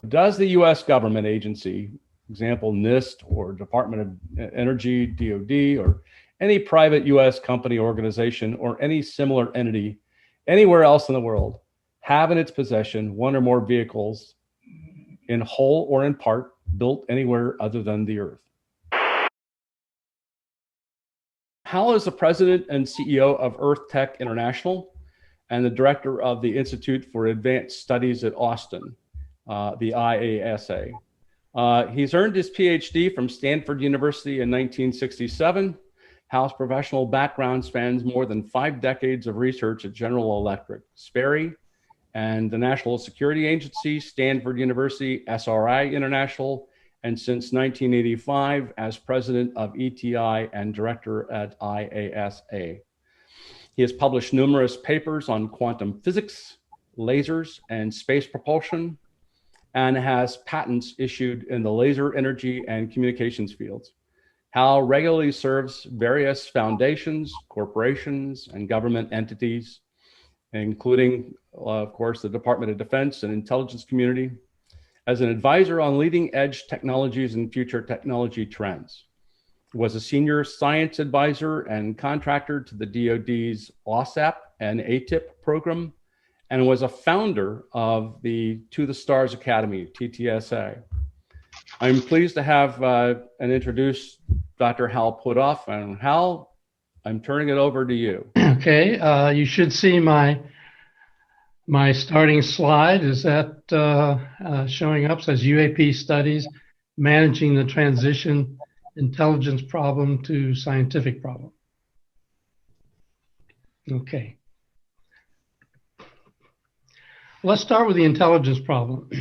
Does the US government agency, example NIST or Department of Energy, DoD, or any private US company, organization, or any similar entity anywhere else in the world have in its possession one or more vehicles in whole or in part built anywhere other than the Earth? Hal is the president and CEO of Earth Tech International and the director of the Institute for Advanced Studies at Austin, the IASA. He's earned his Ph.D. from Stanford University in 1967. Hal's professional background spans more than 5 decades of research at General Electric, Sperry, and the National Security Agency, Stanford University, SRI International, and since 1985 as president of ETI and director at IASA. He has published numerous papers on quantum physics, lasers, and space propulsion, and has patents issued in the laser energy and communications fields. Hal regularly serves various foundations, corporations, and government entities, including, of course, the Department of Defense and Intelligence Community, as an advisor on leading edge technologies and future technology trends. Was a senior science advisor and contractor to the DoD's OSAP and ATIP program, and was a founder of the To the Stars Academy, TTSA. I'm pleased to have and introduce Dr. Hal Puthoff. And Hal, I'm turning it over to you. Okay, you should see my starting slide. Is that showing up? It says UAP studies, managing the transition intelligence problem to scientific problem. Okay. Let's start with the intelligence problem.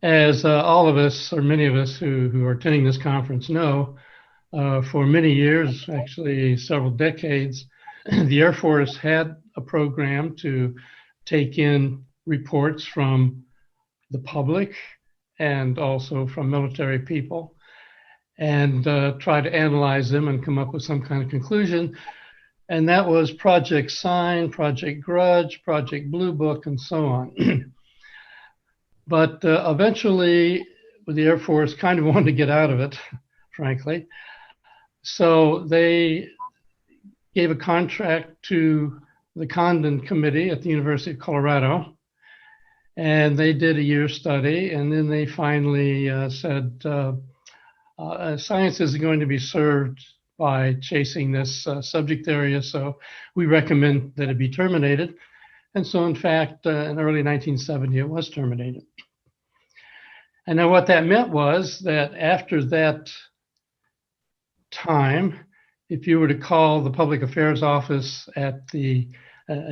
As all of us, or many of us who are attending this conference know, for many years, actually several decades, the Air Force had a program to take in reports from the public and also from military people and try to analyze them and come up with some kind of conclusion. And that was Project Sign, Project Grudge, Project Blue Book, and so on. But eventually, the Air Force kind of wanted to get out of it, frankly. So they gave a contract to the Condon Committee at the University of Colorado, and they did a year study, and then they finally said, science isn't going to be served by chasing this subject area, so we recommend that it be terminated. And so, in fact, in early 1970, it was terminated. And now what that meant was that after that time, if you were to call the public affairs office at in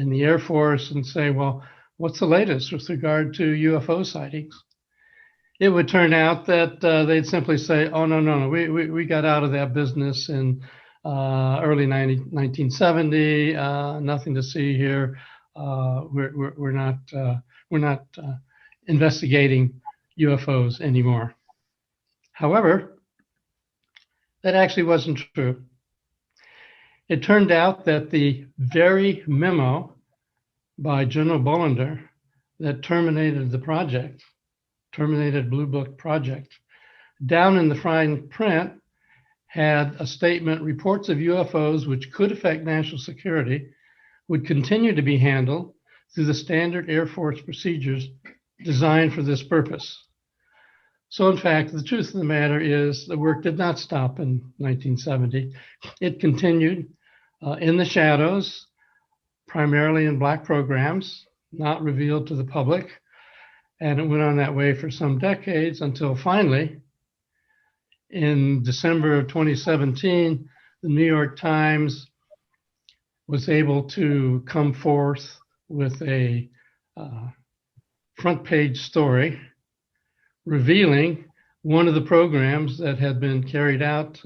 the Air Force and say, well, what's the latest with regard to UFO sightings? It would turn out that they'd simply say, oh, no, we got out of that business in early 1970, nothing to see here. We're not investigating UFOs anymore. However, that actually wasn't true. It turned out that the very memo by General Bollinger that terminated the project, terminated Blue Book project, down in the fine print had a statement, reports of UFOs which could affect national security would continue to be handled through the standard Air Force procedures designed for this purpose. So in fact, the truth of the matter is the work did not stop in 1970. It continued in the shadows, primarily in Black programs, not revealed to the public. And it went on that way for some decades until finally, in December of 2017, the New York Times was able to come forth with a front page story revealing one of the programs that had been carried out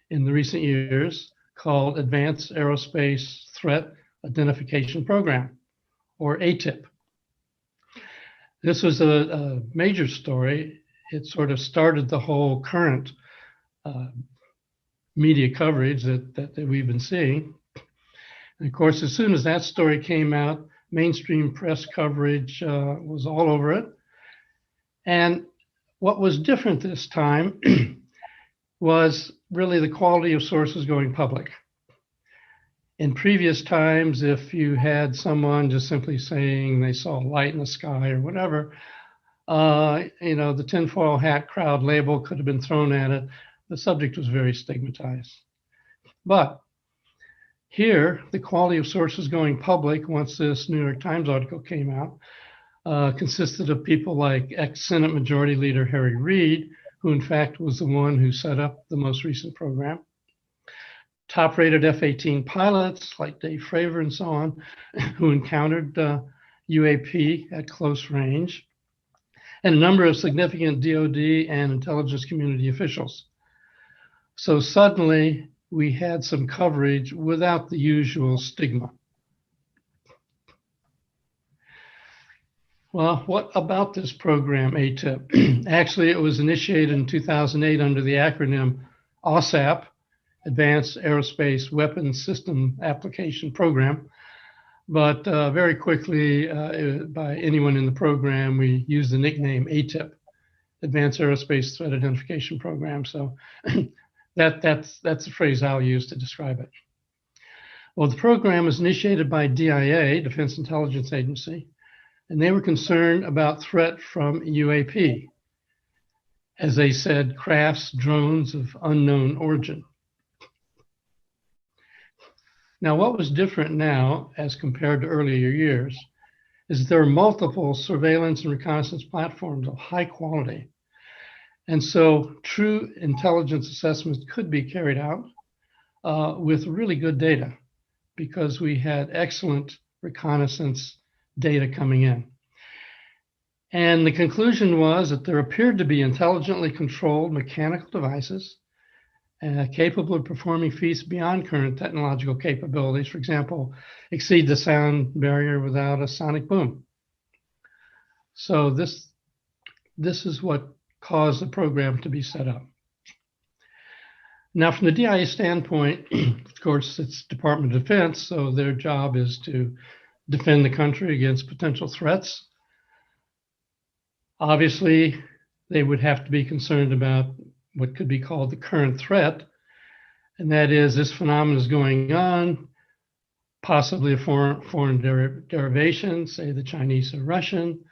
in the recent years called Advanced Aerospace Threat Identification Program, or ATIP. This was a major story. It sort of started the whole current media coverage that we've been seeing. And of course, as soon as that story came out, mainstream press coverage was all over it. And what was different this time was really the quality of sources going public. In previous times, if you had someone just simply saying they saw light in the sky or whatever, the tinfoil hat crowd label could have been thrown at it. The subject was very stigmatized. But here, the quality of sources going public, once this New York Times article came out, consisted of people like ex-Senate Majority Leader Harry Reid, who in fact was the one who set up the most recent program, top-rated F-18 pilots like Dave Fravor and so on, who encountered UAP at close range, and a number of significant DoD and intelligence community officials. So suddenly, we had some coverage without the usual stigma. Well, what about this program, ATIP? Actually, it was initiated in 2008 under the acronym OSAP, Advanced Aerospace Weapons System Application Program. But very quickly, by anyone in the program, we used the nickname ATIP, Advanced Aerospace Threat Identification Program. So that's the phrase I'll use to describe it. Well, the program was initiated by DIA, Defense Intelligence Agency, and they were concerned about threat from UAP. As they said, crafts, drones of unknown origin. Now, what was different now as compared to earlier years is there are multiple surveillance and reconnaissance platforms of high quality. And so true intelligence assessments could be carried out with really good data because we had excellent reconnaissance data coming in. And the conclusion was that there appeared to be intelligently controlled mechanical devices capable of performing feats beyond current technological capabilities. For example, exceed the sound barrier without a sonic boom. So this is what caused the program to be set up. Now, from the DIA standpoint, of course, it's Department of Defense, so their job is to defend the country against potential threats. Obviously, they would have to be concerned about what could be called the current threat, and that is this phenomenon is going on, possibly a foreign derivation, say the Chinese or Russian,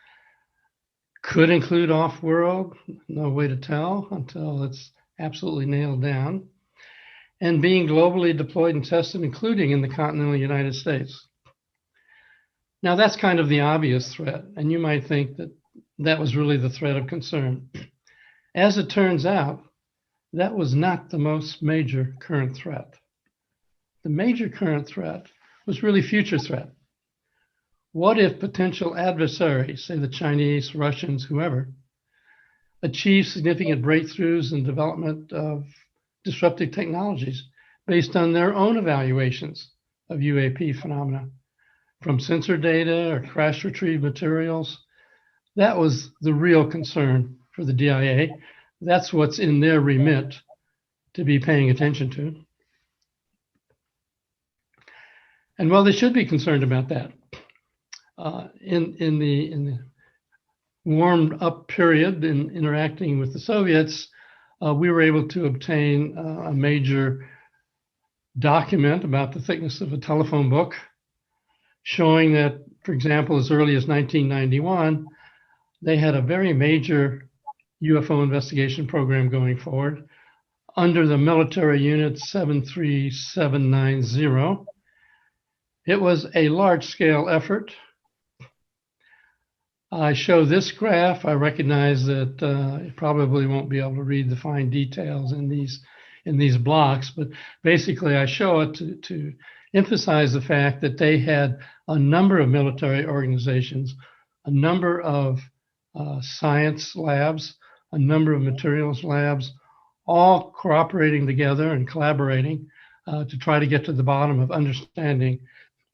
could include off-world, no way to tell until it's absolutely nailed down, and being globally deployed and tested, including in the continental United States. Now, that's kind of the obvious threat, and you might think that that was really the threat of concern. As it turns out, that was not the most major current threat. The major current threat was really future threat. What if potential adversaries, say the Chinese, Russians, whoever, achieve significant breakthroughs in development of disruptive technologies based on their own evaluations of UAP phenomena, from sensor data or crash retrieve materials? That was the real concern for the DIA. That's what's in their remit to be paying attention to. And well, they should be concerned about that. In the warmed up period in interacting with the Soviets, we were able to obtain a major document about the thickness of a telephone book, showing that, for example, as early as 1991, they had a very major UFO investigation program going forward under the military unit 73790. It was a large-scale effort. I show this graph. I recognize that you probably won't be able to read the fine details in these blocks, but basically I show it to emphasize the fact that they had a number of military organizations, a number of science labs, a number of materials labs, all cooperating together and collaborating to try to get to the bottom of understanding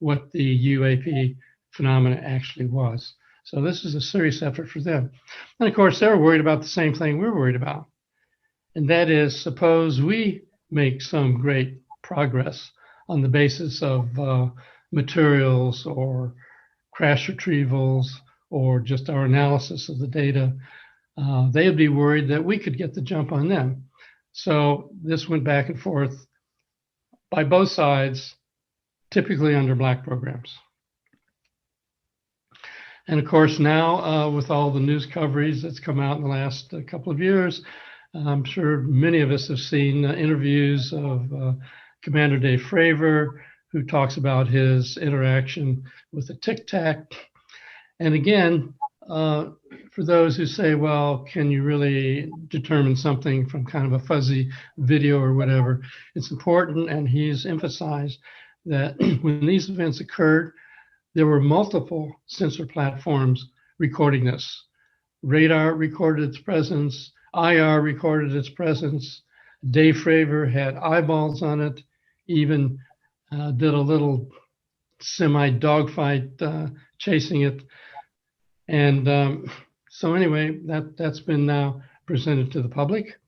what the UAP phenomena actually was. So this is a serious effort for them. And of course, they're worried about the same thing we're worried about. And that is, suppose we make some great progress on the basis of materials or crash retrievals or just our analysis of the data. they would be worried that we could get the jump on them. So this went back and forth by both sides, typically under black programs. And of course, now with all the news coverage that's come out in the last couple of years, I'm sure many of us have seen interviews of Commander Dave Fravor, who talks about his interaction with the Tic Tac. And again, for those who say, well, can you really determine something from kind of a fuzzy video or whatever? It's important, and he's emphasized that when these events occurred, there were multiple sensor platforms recording this. Radar recorded its presence, IR recorded its presence, Dave Fravor had eyeballs on it, even did a little semi-dogfight chasing it. And so anyway, that's been now presented to the public.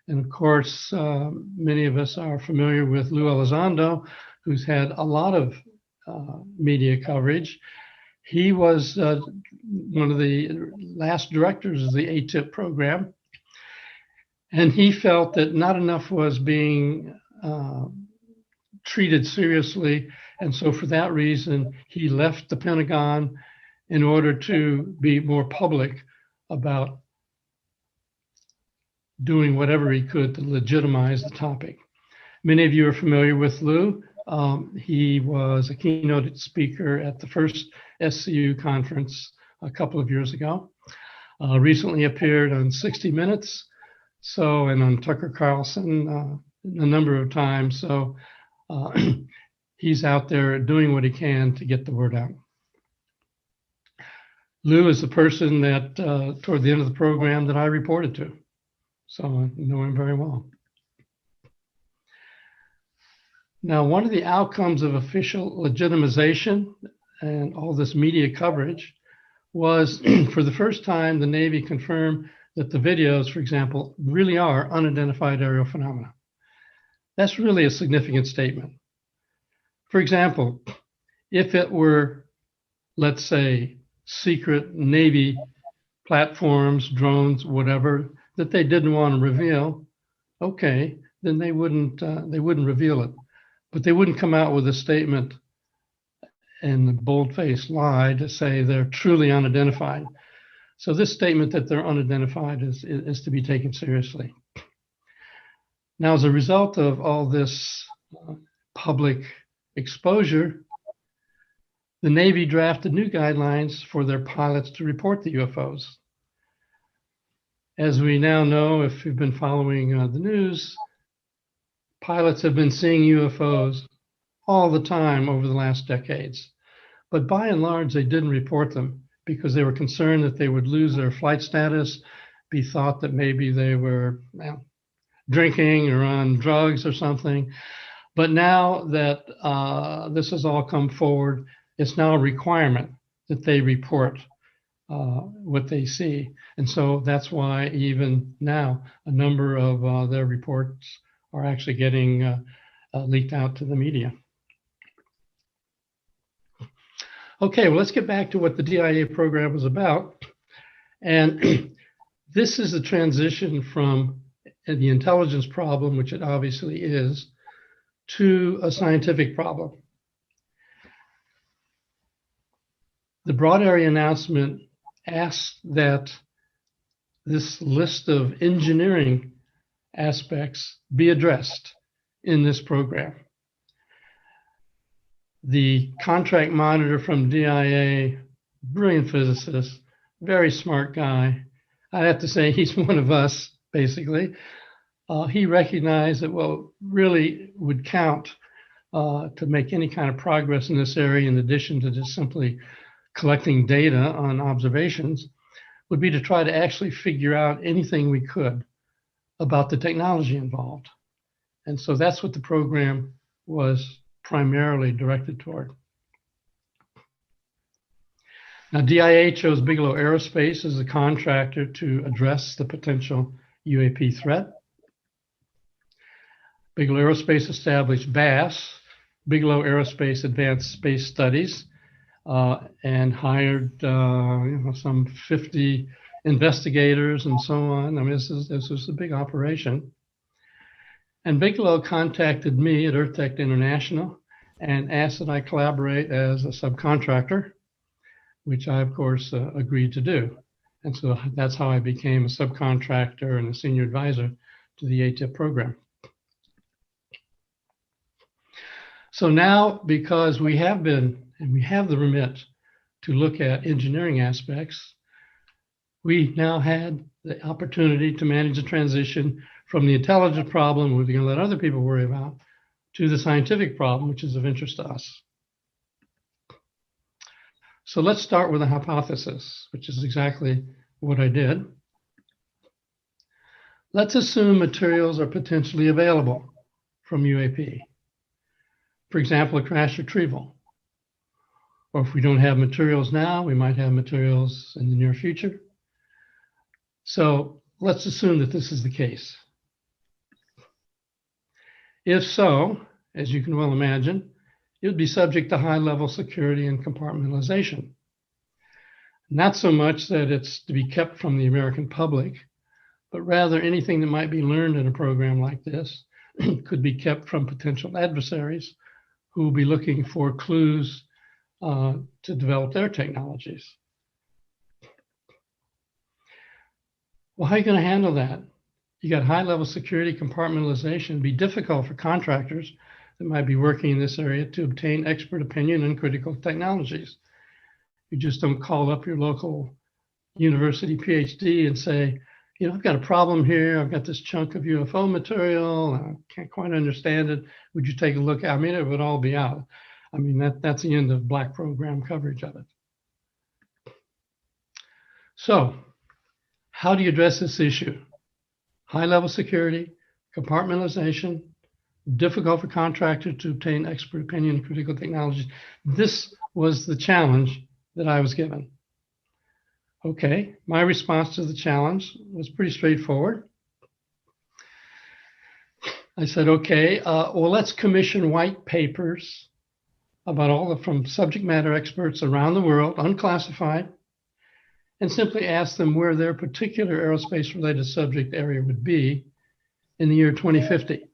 And of course, many of us are familiar with Lou Elizondo, who's had a lot of media coverage. He was one of the last directors of the ATIP program. And he felt that not enough was being treated seriously. And so for that reason, he left the Pentagon in order to be more public about doing whatever he could to legitimize the topic. Many of you are familiar with Lou. He was a keynote speaker at the first SCU conference a couple of years ago. Recently appeared on 60 Minutes, and on Tucker Carlson a number of times. So he's out there doing what he can to get the word out. Lou is the person that toward the end of the program that I reported to. So I know him very well. Now, one of the outcomes of official legitimization and all this media coverage was for the first time, the Navy confirmed that the videos, for example, really are unidentified aerial phenomena. That's really a significant statement. For example, if it were, let's say, secret Navy platforms, drones, whatever, that they didn't want to reveal, okay, then they wouldn't reveal it. But they wouldn't come out with a statement and the bold-faced lie to say they're truly unidentified. So this statement that they're unidentified is to be taken seriously. Now, as a result of all this public exposure, the Navy drafted new guidelines for their pilots to report the UFOs. As we now know, if you've been following the news, pilots have been seeing UFOs all the time over the last decades. But by and large, they didn't report them because they were concerned that they would lose their flight status, be thought that maybe they were drinking or on drugs or something. But now that this has all come forward, it's now a requirement that they report what they see. And so that's why even now a number of their reports are actually getting leaked out to the media. Okay, well, let's get back to what the DIA program was about. And this is the transition from the intelligence problem, which it obviously is, to a scientific problem. The broad area announcement asks that this list of engineering aspects be addressed in this program. The contract monitor from DIA, brilliant physicist, very smart guy. I have to say he's one of us, basically. He recognized that what really would count to make any kind of progress in this area, in addition to just simply collecting data on observations, would be to try to actually figure out anything we could about the technology involved. And so that's what the program was primarily directed toward. Now, DIA chose Bigelow Aerospace as a contractor to address the potential UAP threat. Bigelow Aerospace established BASS, Bigelow Aerospace Advanced Space Studies, and hired some 50 investigators and so on. I mean, this was a big operation. And Bigelow contacted me at Earth Tech International and asked that I collaborate as a subcontractor, which I, of course, agreed to do. And so that's how I became a subcontractor and a senior advisor to the ATIP program. So now, because we have the remit to look at engineering aspects, we now had the opportunity to manage the transition from the intelligence problem, which we're going to let other people worry about, to the scientific problem, which is of interest to us. So let's start with a hypothesis, which is exactly what I did. Let's assume materials are potentially available from UAP. For example, a crash retrieval. Or if we don't have materials now, we might have materials in the near future. So let's assume that this is the case. If so, as you can well imagine, it would be subject to high-level security and compartmentalization. Not so much that it's to be kept from the American public, but rather anything that might be learned in a program like this could be kept from potential adversaries who will be looking for clues to develop their technologies. Well, how are you going to handle that? You got high-level security compartmentalization. It'd be difficult for contractors that might be working in this area to obtain expert opinion on critical technologies. You just don't call up your local university Ph.D. and say, you know, I've got a problem here. I've got this chunk of UFO material. I can't quite understand it. Would you take a look? I mean, it would all be out. I mean, that's the end of black program coverage of it. So how do you address this issue? High-level security, compartmentalization, difficult for contractors to obtain expert opinion in critical technologies. This was the challenge that I was given. Okay, my response to the challenge was pretty straightforward. I said, okay, well, let's commission white papers about from subject matter experts around the world, unclassified, and simply ask them where their particular aerospace-related subject area would be in the year 2050.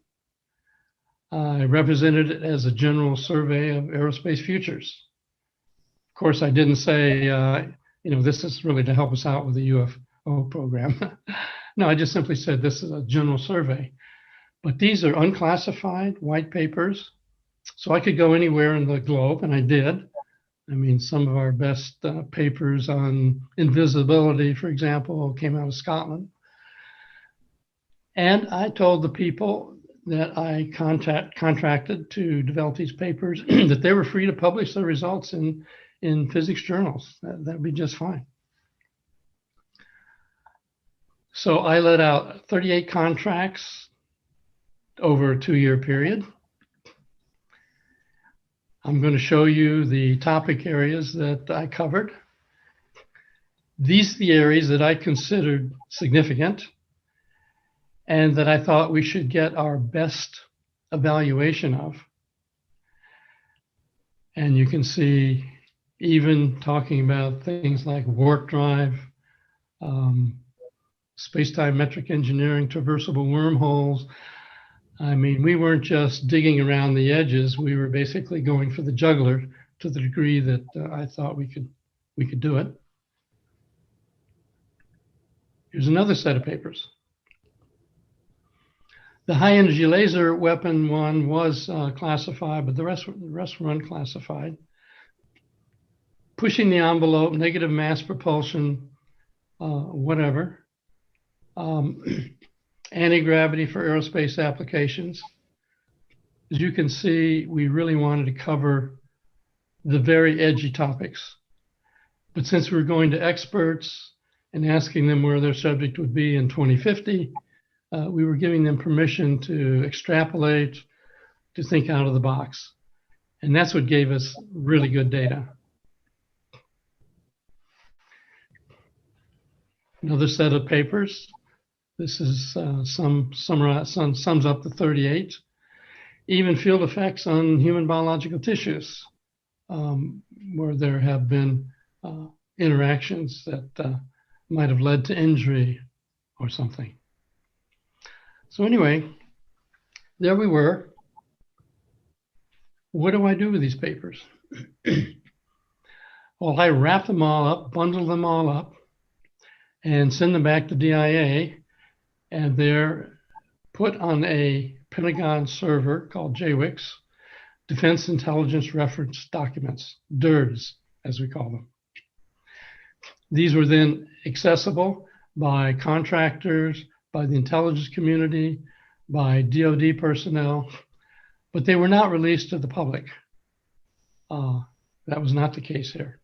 I represented it as a general survey of aerospace futures. Of course, I didn't say, you know, this is really to help us out with the UFO program. No, I just simply said this is a general survey. But these are unclassified white papers, so I could go anywhere in the globe, and I did. I mean, some of our best papers on invisibility, for example, came out of Scotland. And I told the people that I contracted to develop these papers that they were free to publish their results in physics journals. That'd be just fine. So I let out 38 contracts over a 2-year period. I'm going to show you the topic areas that I covered. These are the areas that I considered significant and that I thought we should get our best evaluation of. And you can see even talking about things like warp drive, space-time metric engineering, traversable wormholes. I mean, we weren't just digging around the edges. We were basically going for the jugular to the degree that I thought we could do it. Here's another set of papers. The high-energy laser weapon one was classified, but the rest were unclassified. Pushing the envelope, negative mass propulsion, whatever. Anti-gravity for aerospace applications. As you can see, we really wanted to cover the very edgy topics. But since we were going to experts and asking them where their subject would be in 2050, we were giving them permission to extrapolate, to think out of the box. And that's what gave us really good data. Another set of papers. This is sums up the 38. Even field effects on human biological tissues, where there have been interactions that might have led to injury or something. So anyway, there we were. What do I do with these papers? Well, I wrap them all up, bundle them all up, and send them back to DIA, and they're put on a Pentagon server called JWICS, Defense Intelligence Reference Documents, DIRS, as we call them. These were then accessible by contractors, by the intelligence community, by DoD personnel, but they were not released to the public. That was not the case here.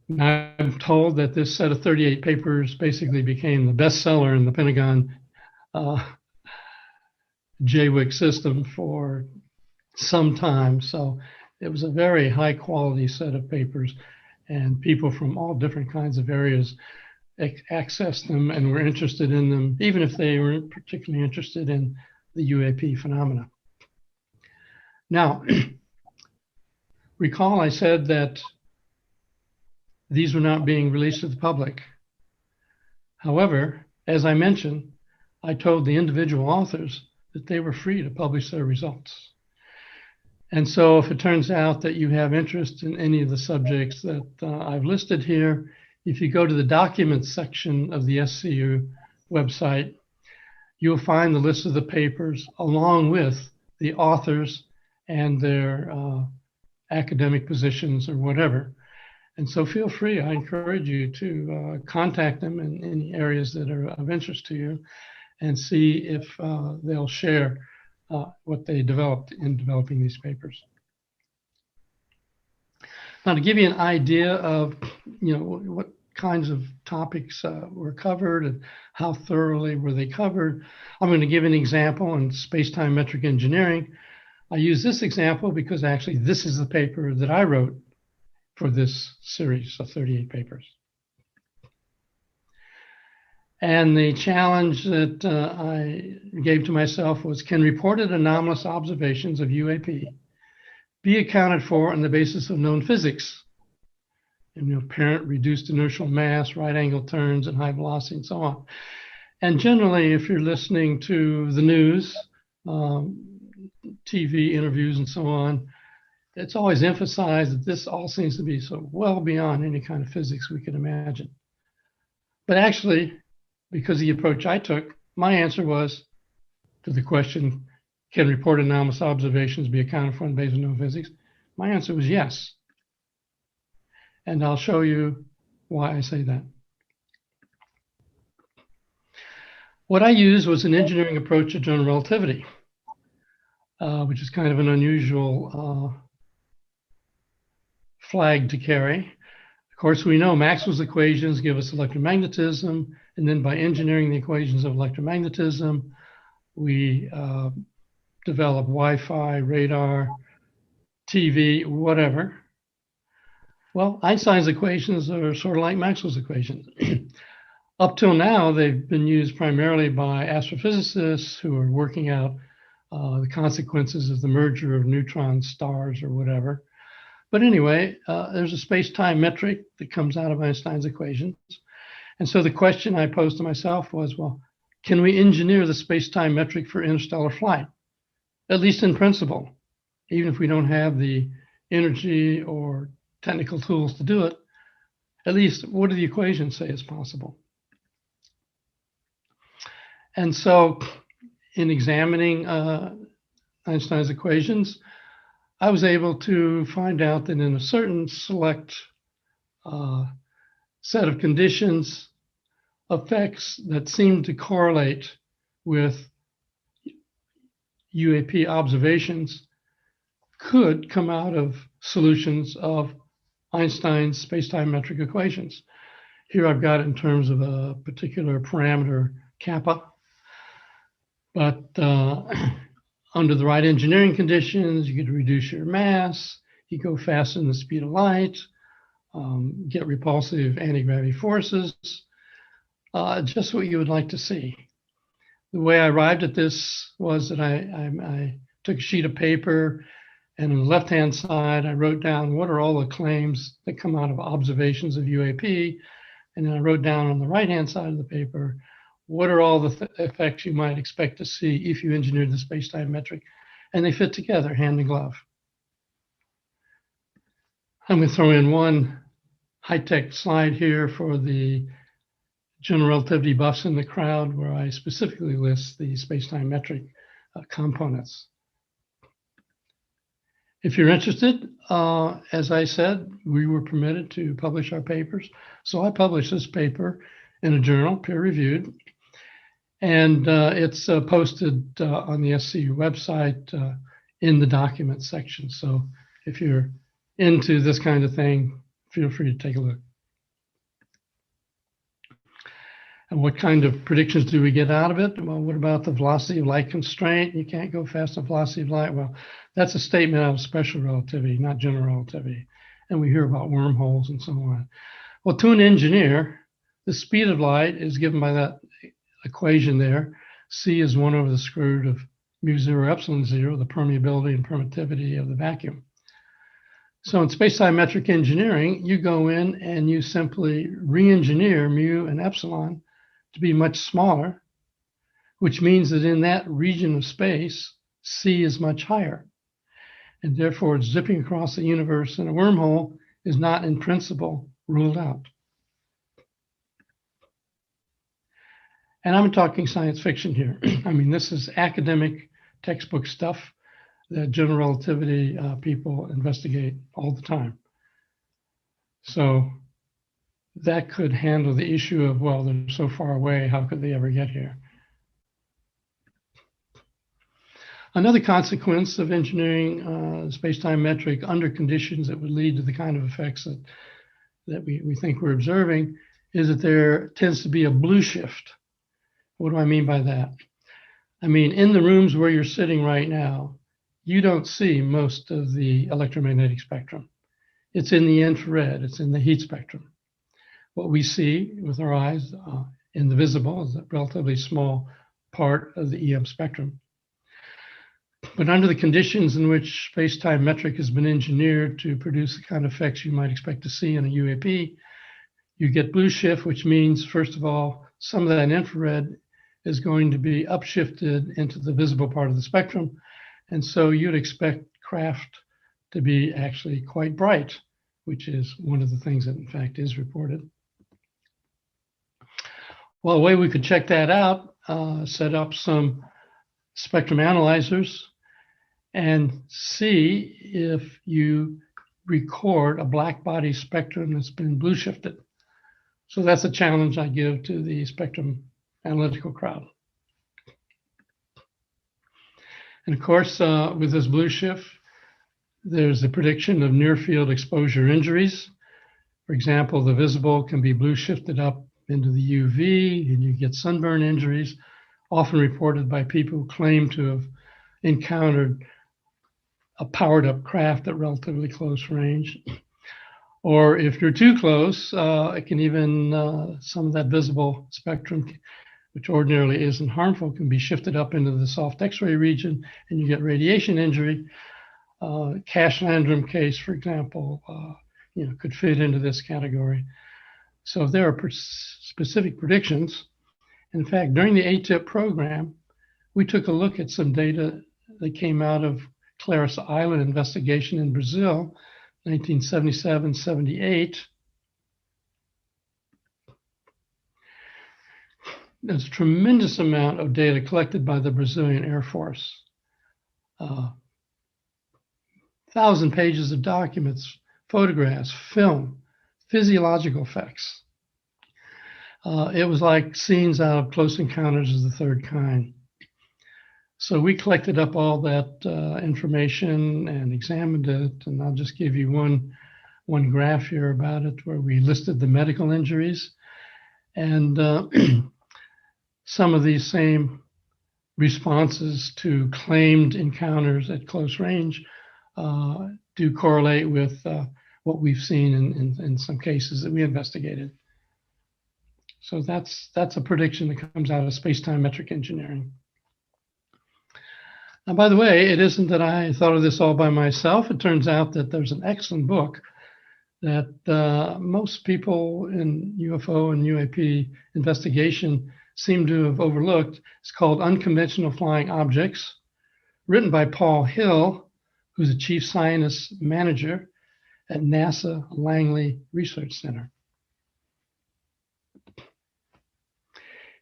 Now, I'm told that this set of 38 papers basically became the bestseller in the Pentagon JWIC system for some time. So it was a very high quality set of papers, and people from all different kinds of areas accessed them and were interested in them, even if they weren't particularly interested in the UAP phenomena. Now, recall I said that these were not being released to the public. However, as I mentioned, I told the individual authors that they were free to publish their results. And so if it turns out that you have interest in any of the subjects that I've listed here, if you go to the documents section of the SCU website, you'll find the list of the papers along with the authors and their academic positions or whatever. And so feel free, I encourage you to contact them in any areas that are of interest to you and see if they'll share what they developed in developing these papers. Now, to give you an idea of, what kinds of topics were covered and how thoroughly were they covered, I'm going to give an example in space-time metric engineering. I use this example because actually this is the paper that I wrote for this series of 38 papers. And the challenge that I gave to myself was, can reported anomalous observations of UAP be accounted for on the basis of known physics? And, apparent reduced inertial mass, right angle turns, and high velocity, and so on. And generally, if you're listening to the news, TV interviews, and so on, it's always emphasized that this all seems to be so well beyond any kind of physics we could imagine. But actually, because of the approach I took, my answer was to the question, can reported anomalous observations be accounted for on the basis of known physics? My answer was yes. And I'll show you why I say that. What I used was an engineering approach to general relativity, which is kind of an unusual flag to carry. Of course, we know Maxwell's equations give us electromagnetism, and then by engineering the equations of electromagnetism, we develop Wi-Fi, radar, TV, whatever. Well, Einstein's equations are sort of like Maxwell's equations. Up till now, they've been used primarily by astrophysicists who are working out the consequences of the merger of neutron stars or whatever. But anyway, there's a space-time metric that comes out of Einstein's equations. And so the question I posed to myself was, well, can we engineer the space-time metric for interstellar flight? At least in principle, even if we don't have the energy or technical tools to do it, at least what do the equations say is possible? And so in examining Einstein's equations, I was able to find out that in a certain select set of conditions, effects that seem to correlate with UAP observations could come out of solutions of Einstein's space-time metric equations. Here I've got it in terms of a particular parameter, kappa. But under the right engineering conditions, you could reduce your mass, you go faster than the speed of light, get repulsive anti-gravity forces, just what you would like to see. The way I arrived at this was that I took a sheet of paper, and on the left-hand side, I wrote down what are all the claims that come out of observations of UAP. And then I wrote down on the right-hand side of the paper, what are all the effects you might expect to see if you engineered the space-time metric? And they fit together, hand in glove. I'm going to throw in one high-tech slide here for the general relativity buffs in the crowd, where I specifically list the space-time metric components. If you're interested, as I said, we were permitted to publish our papers. So I published this paper in a journal, peer-reviewed, and it's posted on the SCU website in the documents section. So if you're into this kind of thing, feel free to take a look. And what kind of predictions do we get out of it? Well, what about the velocity of light constraint? You can't go fast enough velocity of light. Well, that's a statement out of special relativity, not general relativity. And we hear about wormholes and so on. Well, to an engineer, the speed of light is given by that equation there. C is 1 over the square root of mu 0 epsilon 0, the permeability and permittivity of the vacuum. So in space-time metric engineering, you go in and you simply re-engineer mu and epsilon to be much smaller, which means that in that region of space, C is much higher. And therefore, zipping across the universe in a wormhole is not in principle ruled out. And I'm talking science fiction here. I mean, this is academic textbook stuff that general relativity people investigate all the time. So that could handle the issue of, well, they're so far away, how could they ever get here? Another consequence of engineering space-time metric under conditions that would lead to the kind of effects that we think we're observing is that there tends to be a blue shift. What do I mean by that? I mean, in the rooms where you're sitting right now, you don't see most of the electromagnetic spectrum. It's in the infrared, it's in the heat spectrum. What we see with our eyes in the visible is a relatively small part of the EM spectrum. But under the conditions in which space-time metric has been engineered to produce the kind of effects you might expect to see in a UAP, you get blue shift, which means, first of all, some of that infrared is going to be upshifted into the visible part of the spectrum. And so you'd expect craft to be actually quite bright, which is one of the things that in fact is reported. Well, a way we could check that out, set up some spectrum analyzers and see if you record a black body spectrum that's been blue shifted. So that's a challenge I give to the spectrum analytical crowd. And of course, with this blue shift, there's a prediction of near field exposure injuries. For example, the visible can be blue shifted up into the UV and you get sunburn injuries, often reported by people who claim to have encountered a powered up craft at relatively close range. Or if you're too close, it can even, some of that visible spectrum, which ordinarily isn't harmful, can be shifted up into the soft X-ray region and you get radiation injury. Cash Landrum case, for example, could fit into this category. So there are specific predictions. In fact, during the ATIP program, we took a look at some data that came out of Clarice Island investigation in Brazil, 1977-78. There's a tremendous amount of data collected by the Brazilian Air Force. 1,000 pages of documents, photographs, film, physiological effects. It was like scenes out of Close Encounters of the Third Kind. So we collected up all that information and examined it, and I'll just give you one graph here about it where we listed the medical injuries. And some of these same responses to claimed encounters at close range do correlate with what we've seen in some cases that we investigated. So that's a prediction that comes out of space-time metric engineering. Now, by the way, it isn't that I thought of this all by myself. It turns out that there's an excellent book that most people in UFO and UAP investigation seem to have overlooked. It's called Unconventional Flying Objects, written by Paul Hill, who's a chief science manager at NASA Langley Research Center.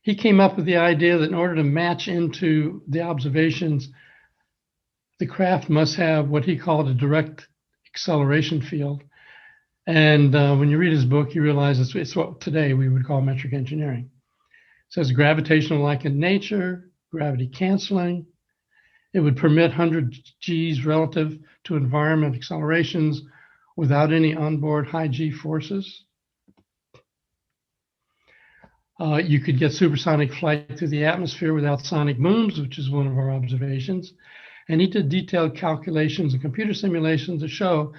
He came up with the idea that in order to match into the observations, the craft must have what he called a direct acceleration field. And when you read his book, you realize it's what today we would call metric engineering. It says gravitational like in nature, gravity canceling. It would permit 100 G's relative to environment accelerations without any onboard high G forces. You could get supersonic flight through the atmosphere without sonic booms, which is one of our observations. And he did detailed calculations and computer simulations to show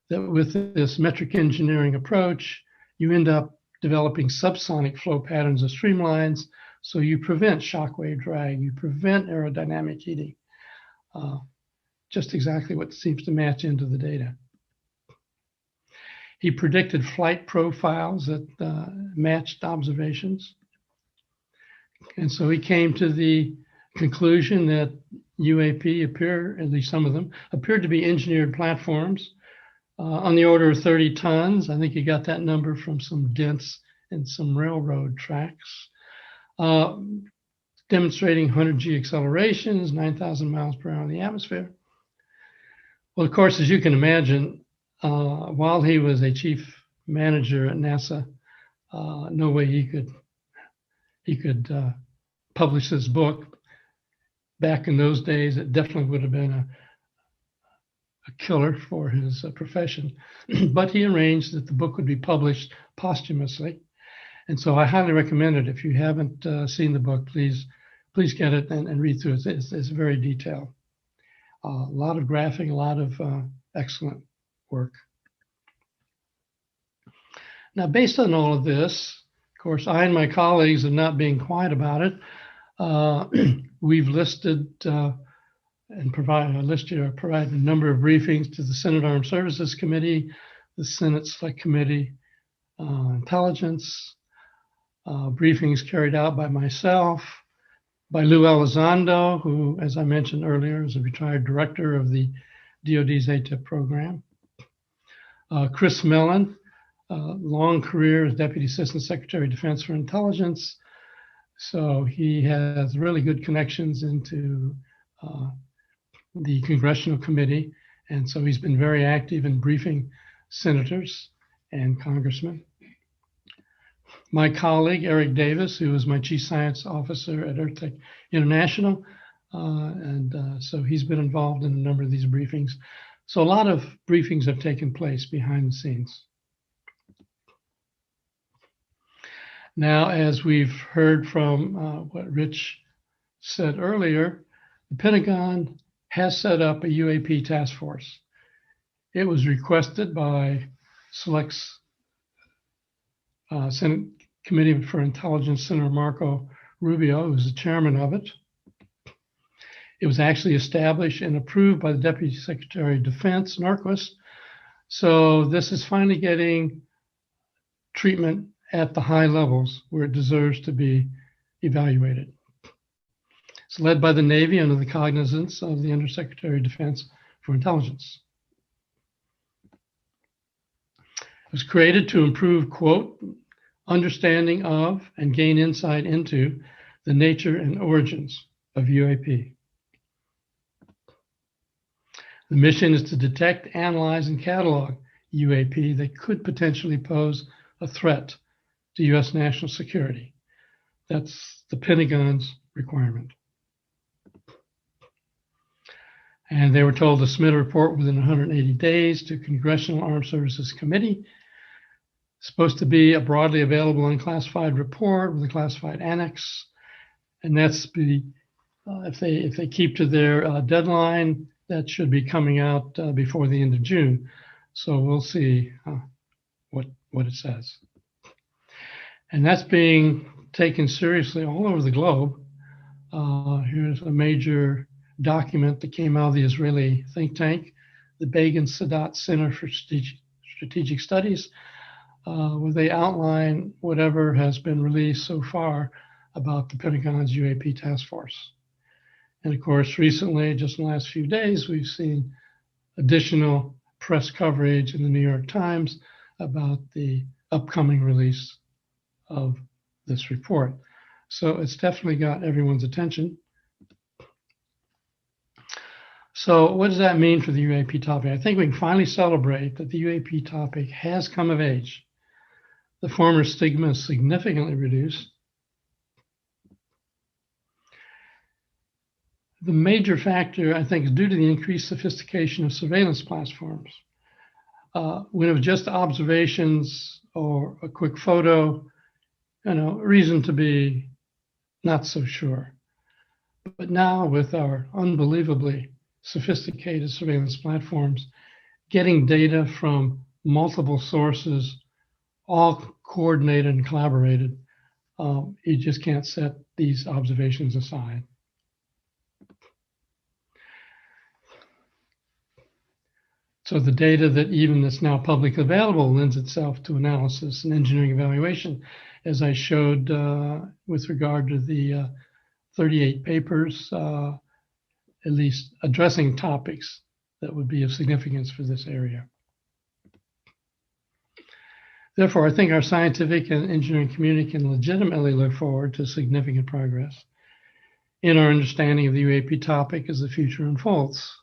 that with this metric engineering approach, you end up developing subsonic flow patterns of streamlines. So you prevent shockwave drag, you prevent aerodynamic heating. Just exactly what seems to match into the data. He predicted flight profiles that matched observations. And so he came to the conclusion that UAP appear, at least some of them, appeared to be engineered platforms on the order of 30 tons. I think he got that number from some dents in some railroad tracks, demonstrating 100 G accelerations, 9,000 miles per hour in the atmosphere. Well, of course, as you can imagine, while he was a chief manager at NASA, no way he could publish this book. Back in those days, it definitely would have been a killer for his profession. But he arranged that the book would be published posthumously. And so I highly recommend it. If you haven't seen the book, please get it and read through it. It's very detailed. A lot of graphing, a lot of excellent work. Now, based on all of this, of course, I and my colleagues are not being quiet about it. We've listed and provided a number of briefings to the Senate Armed Services Committee, the Senate Select Committee, Intelligence, briefings carried out by myself, by Lou Elizondo, who, as I mentioned earlier, is a retired director of the DoD's ATIP program. Chris Mellon, long career as Deputy Assistant Secretary of Defense for Intelligence. So he has really good connections into the Congressional Committee. And so he's been very active in briefing senators and congressmen. My colleague, Eric Davis, who was my Chief Science Officer at EarthTech International. So he's been involved in a number of these briefings. So a lot of briefings have taken place behind the scenes. Now, as we've heard from what Rich said earlier, the Pentagon has set up a UAP task force. It was requested by Select's Senate Committee for Intelligence, Senator Marco Rubio, who's the chairman of it. It was actually established and approved by the Deputy Secretary of Defense, Norquist. So this is finally getting treatment at the high levels where it deserves to be evaluated. It's led by the Navy under the cognizance of the Undersecretary of Defense for Intelligence. It was created to improve, quote, understanding of and gain insight into the nature and origins of UAP. The mission is to detect, analyze, and catalog UAP that could potentially pose a threat to U.S. national security. That's the Pentagon's requirement. And they were told to submit a report within 180 days to Congressional Armed Services Committee. It's supposed to be a broadly available unclassified report with a classified annex. And that's if they keep to their deadline, that should be coming out before the end of June. So we'll see what it says. And that's being taken seriously all over the globe. Here's a major document that came out of the Israeli think tank, the Begin Sadat Center for Strategic Studies, where they outline whatever has been released so far about the Pentagon's UAP task force. And of course, recently, just in the last few days, we've seen additional press coverage in the New York Times about the upcoming release of this report. So it's definitely got everyone's attention. So what does that mean for the UAP topic? I think we can finally celebrate that the UAP topic has come of age. The former stigma is significantly reduced. The major factor, I think, is due to the increased sophistication of surveillance platforms. When it was just observations or a quick photo, reason to be not so sure. But now with our unbelievably sophisticated surveillance platforms, getting data from multiple sources, all coordinated and collaborated, you just can't set these observations aside. So the data that even that's now publicly available lends itself to analysis and engineering evaluation, as I showed with regard to the 38 papers, at least addressing topics that would be of significance for this area. Therefore, I think our scientific and engineering community can legitimately look forward to significant progress in our understanding of the UAP topic as the future unfolds.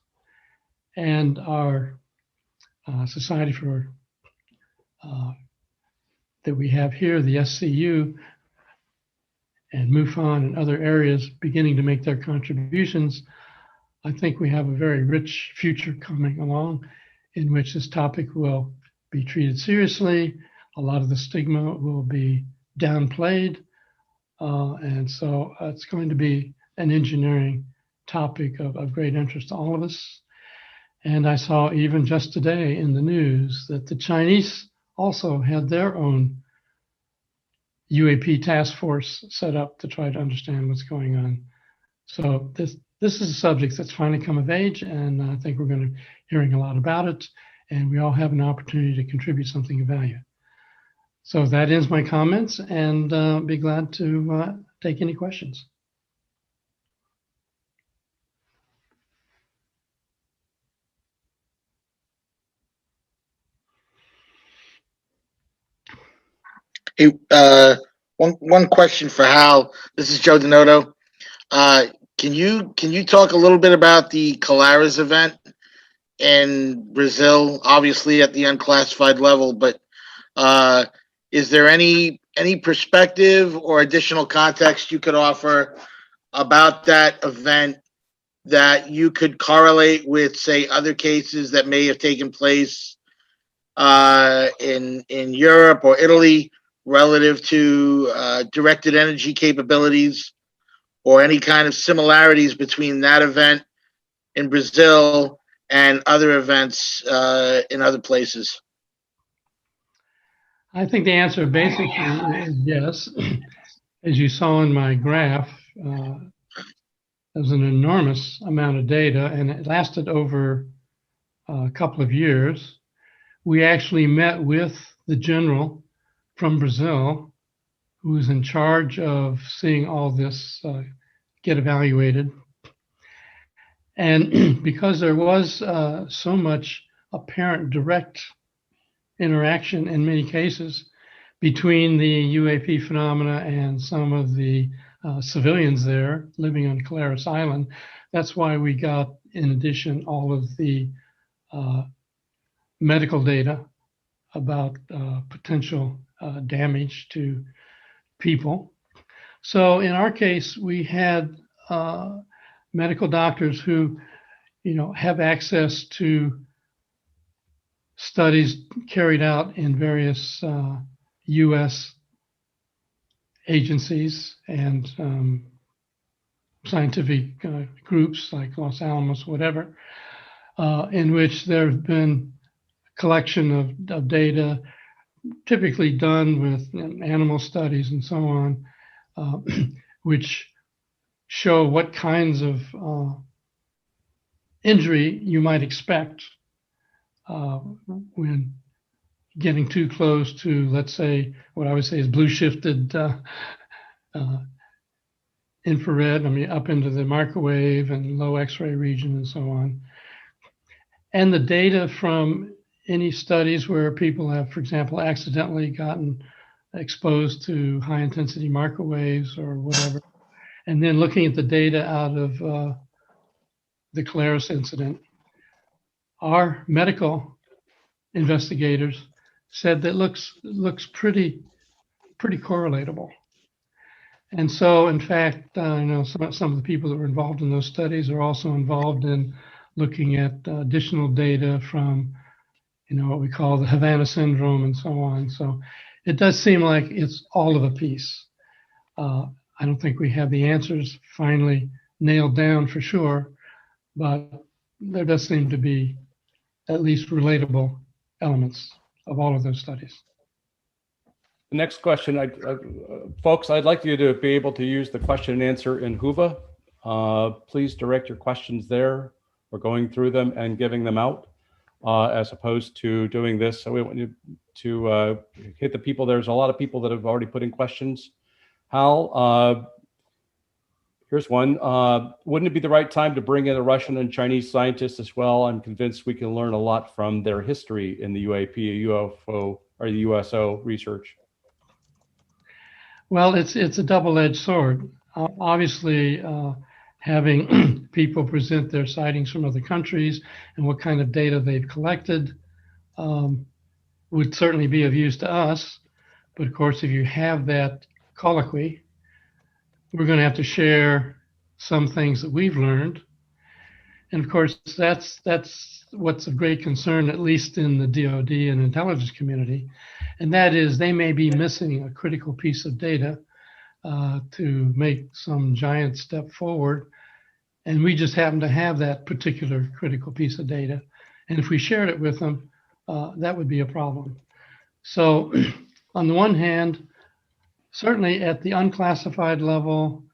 And our Society for that we have here, the SCU and MUFON and other areas beginning to make their contributions, I think we have a very rich future coming along in which this topic will be treated seriously. A lot of the stigma will be downplayed. And so it's going to be an engineering topic of great interest to all of us. And I saw even just today in the news that the Chinese also had their own UAP task force set up to try to understand what's going on. So this is a subject that's finally come of age, and I think we're going to be hearing a lot about it, and we all have an opportunity to contribute something of value. So that ends my comments, and be glad to take any questions. Hey, one question for Hal. This is Joe Denoto. Can you talk a little bit about the Colares event in Brazil? Obviously at the unclassified level, but is there any perspective or additional context you could offer about that event that you could correlate with, say, other cases that may have taken place in Europe or Italy relative to directed energy capabilities, or any kind of similarities between that event in Brazil and other events in other places? I think the answer basically is yes. As you saw in my graph, there's an enormous amount of data, and it lasted over a couple of years. We actually met with the general from Brazil, who was in charge of seeing all this get evaluated. And because there was so much apparent direct interaction in many cases between the UAP phenomena and some of the civilians there living on Colares Island, that's why we got, in addition, all of the medical data about potential damage to people. So in our case, we had medical doctors who, have access to studies carried out in various U.S. agencies and scientific groups like Los Alamos, whatever, in which there have been collection of data, typically done with animal studies and so on, which show what kinds of injury you might expect when getting too close to, let's say, what I would say is blue shifted infrared, I mean, up into the microwave and low X-ray region and so on. And the data from any studies where people have, for example, accidentally gotten exposed to high intensity microwaves or whatever, and then looking at the data out of the Colaris incident, our medical investigators said that looks pretty correlatable. And so, in fact, you know, some of the people that were involved in those studies are also involved in looking at additional data from, you know, what we call the Havana syndrome and so on. So it does seem like it's all of a piece. I don't think we have the answers finally nailed down for sure, but there does seem to be at least relatable elements of all of those studies. The next question, folks, I'd like you to be able to use the question and answer in Whova. Please direct your questions there. We're going through them and giving them out, as opposed to doing this. So we want you to hit the people. There's a lot of people that have already put in questions. Hal, here's one. Wouldn't it be the right time to bring in a Russian and Chinese scientists as well? I'm convinced we can learn a lot from their history in the UAP, UFO, or the USO research. Well, it's a double-edged sword. Obviously, having people present their sightings from other countries and what kind of data they've collected would certainly be of use to us. But of course, if you have that colloquy, we're going to have to share some things that we've learned. And of course, that's what's of great concern, at least in the DoD and intelligence community. And that is they may be missing a critical piece of data to make some giant step forward. And we just happen to have that particular critical piece of data. And if we shared it with them, that would be a problem. So on the one hand, certainly at the unclassified level,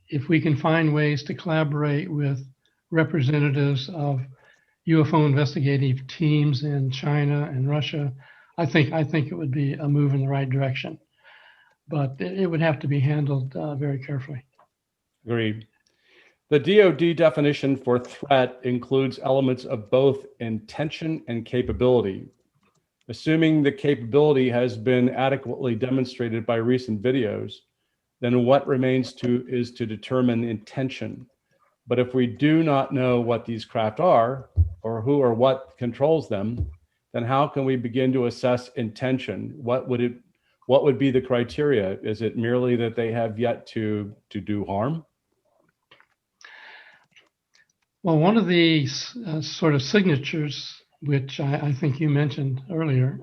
if we can find ways to collaborate with representatives of UFO investigative teams in China and Russia, I think it would be a move in the right direction. But it would have to be handled very carefully. Agreed. The DoD definition for threat includes elements of both intention and capability. Assuming the capability has been adequately demonstrated by recent videos, then what remains is to determine intention. But if we do not know what these craft are, or who or what controls them, then how can we begin to assess intention? What would be the criteria? Is it merely that they have yet to do harm? Well, one of the sort of signatures, which I think you mentioned earlier,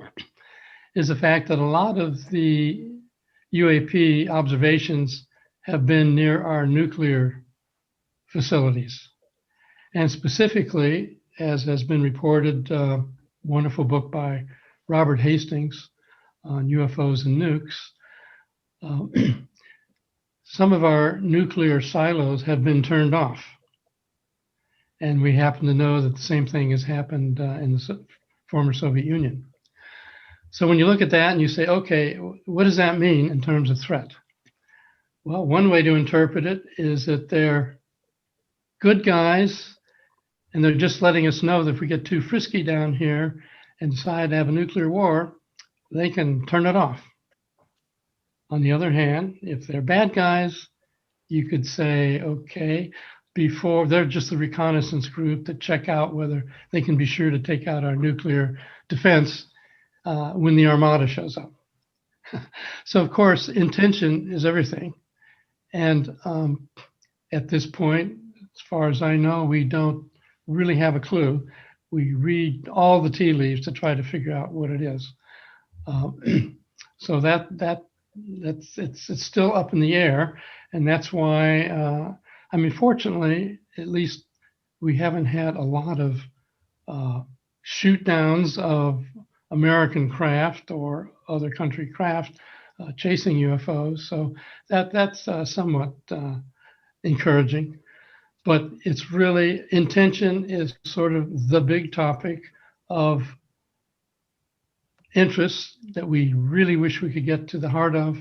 is the fact that a lot of the UAP observations have been near our nuclear facilities. And specifically, as has been reported, a wonderful book by Robert Hastings on UFOs and nukes, some of our nuclear silos have been turned off. And we happen to know that the same thing has happened in the former Soviet Union. So when you look at that and you say, okay, what does that mean in terms of threat? Well, one way to interpret it is that they're good guys and they're just letting us know that if we get too frisky down here and decide to have a nuclear war, they can turn it off. On the other hand, if they're bad guys, you could say, okay, before they're just the reconnaissance group that check out whether they can be sure to take out our nuclear defense when the armada shows up. So of course, intention is everything. And at this point, as far as I know, we don't really have a clue. We read all the tea leaves to try to figure out what it is. So it's still up in the air, and that's why I mean, fortunately, at least we haven't had a lot of shoot downs of American craft or other country craft chasing UFOs. So that's somewhat encouraging. But it's really, intention is sort of the big topic of interests that we really wish we could get to the heart of,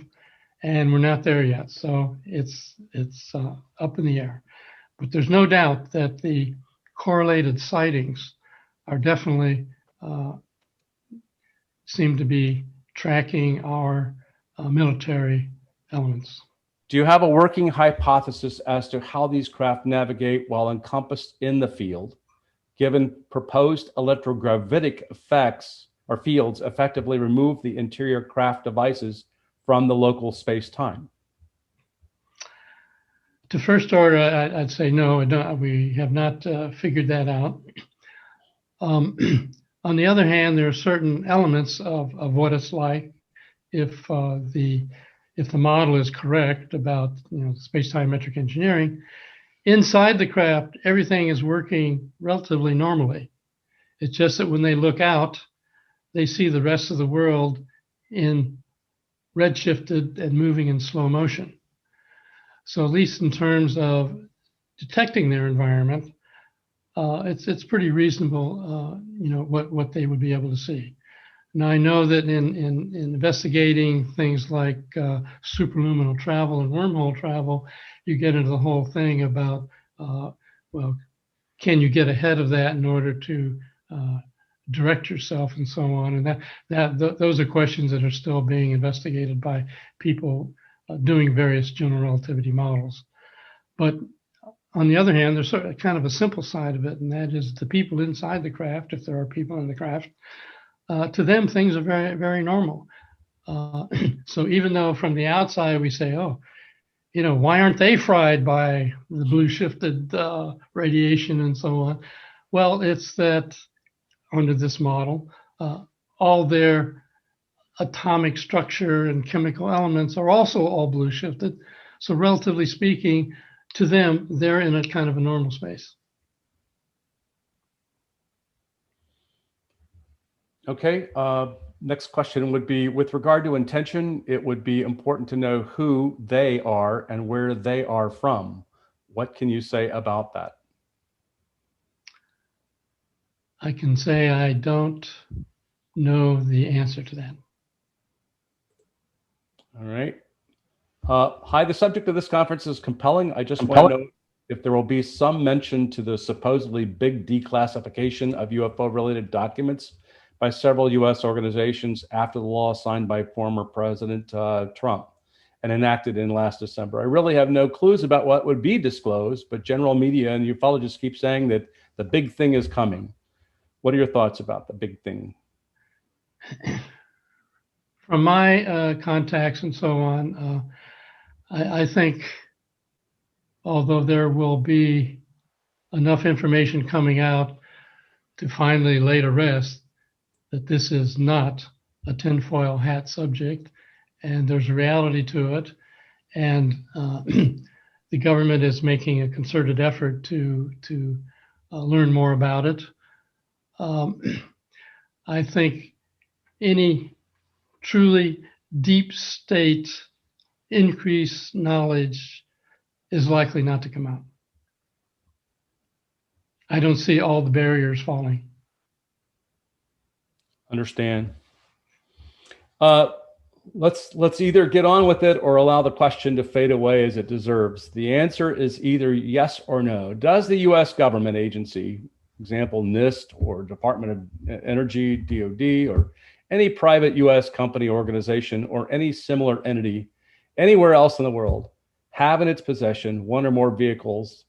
and we're not there yet. So it's up in the air. But there's no doubt that the correlated sightings are definitely seem to be tracking our military elements. Do you have a working hypothesis as to how these craft navigate while encompassed in the field, given proposed electrogravitic effects or fields effectively remove the interior craft devices from the local space-time? To first order, I'd say no, we have not figured that out. On the other hand, there are certain elements of what it's like if the model is correct about space-time metric engineering. Inside the craft, everything is working relatively normally. It's just that when they look out, they see the rest of the world in redshifted and moving in slow motion. So at least in terms of detecting their environment, it's pretty reasonable, what they would be able to see. Now I know that in investigating things like superluminal travel and wormhole travel, you get into the whole thing about, well, can you get ahead of that in order to direct yourself and so on? And those are questions that are still being investigated by people doing various general relativity models. But on the other hand, there's sort of kind of a simple side of it, and that is the people inside the craft, if there are people in the craft, to them, things are very, very normal. So even though from the outside we say, oh, why aren't they fried by the blue shifted radiation and so on? Well, it's that under this model, all their atomic structure and chemical elements are also all blue shifted. So relatively speaking, to them, they're in a kind of a normal space. Okay, next question would be, with regard to intention, it would be important to know who they are and where they are from. What can you say about that? I can say I don't know the answer to that. All right. Hi, the subject of this conference is compelling. I just want to know if there will be some mention to the supposedly big declassification of UFO-related documents by several U.S. organizations after the law signed by former President Trump and enacted in last December. I really have no clues about what would be disclosed, but general media and ufologists keep saying that the big thing is coming. What are your thoughts about the big thing? From my contacts and so on, I think although there will be enough information coming out to finally lay to rest that this is not a tinfoil hat subject and there's a reality to it, and the government is making a concerted effort to learn more about it. I think any truly deep state increased knowledge is likely not to come out. I don't see all the barriers falling. Understand. Let's either get on with it or allow the question to fade away as it deserves. The answer is either yes or no. Does the U.S. government agency, example NIST or Department of Energy, DOD, or any private U.S. company, organization, or any similar entity anywhere else in the world, have in its possession one or more vehicles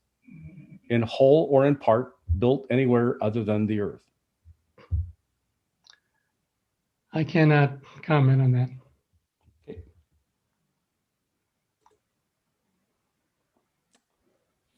in whole or in part built anywhere other than the Earth? I cannot comment on that. Okay.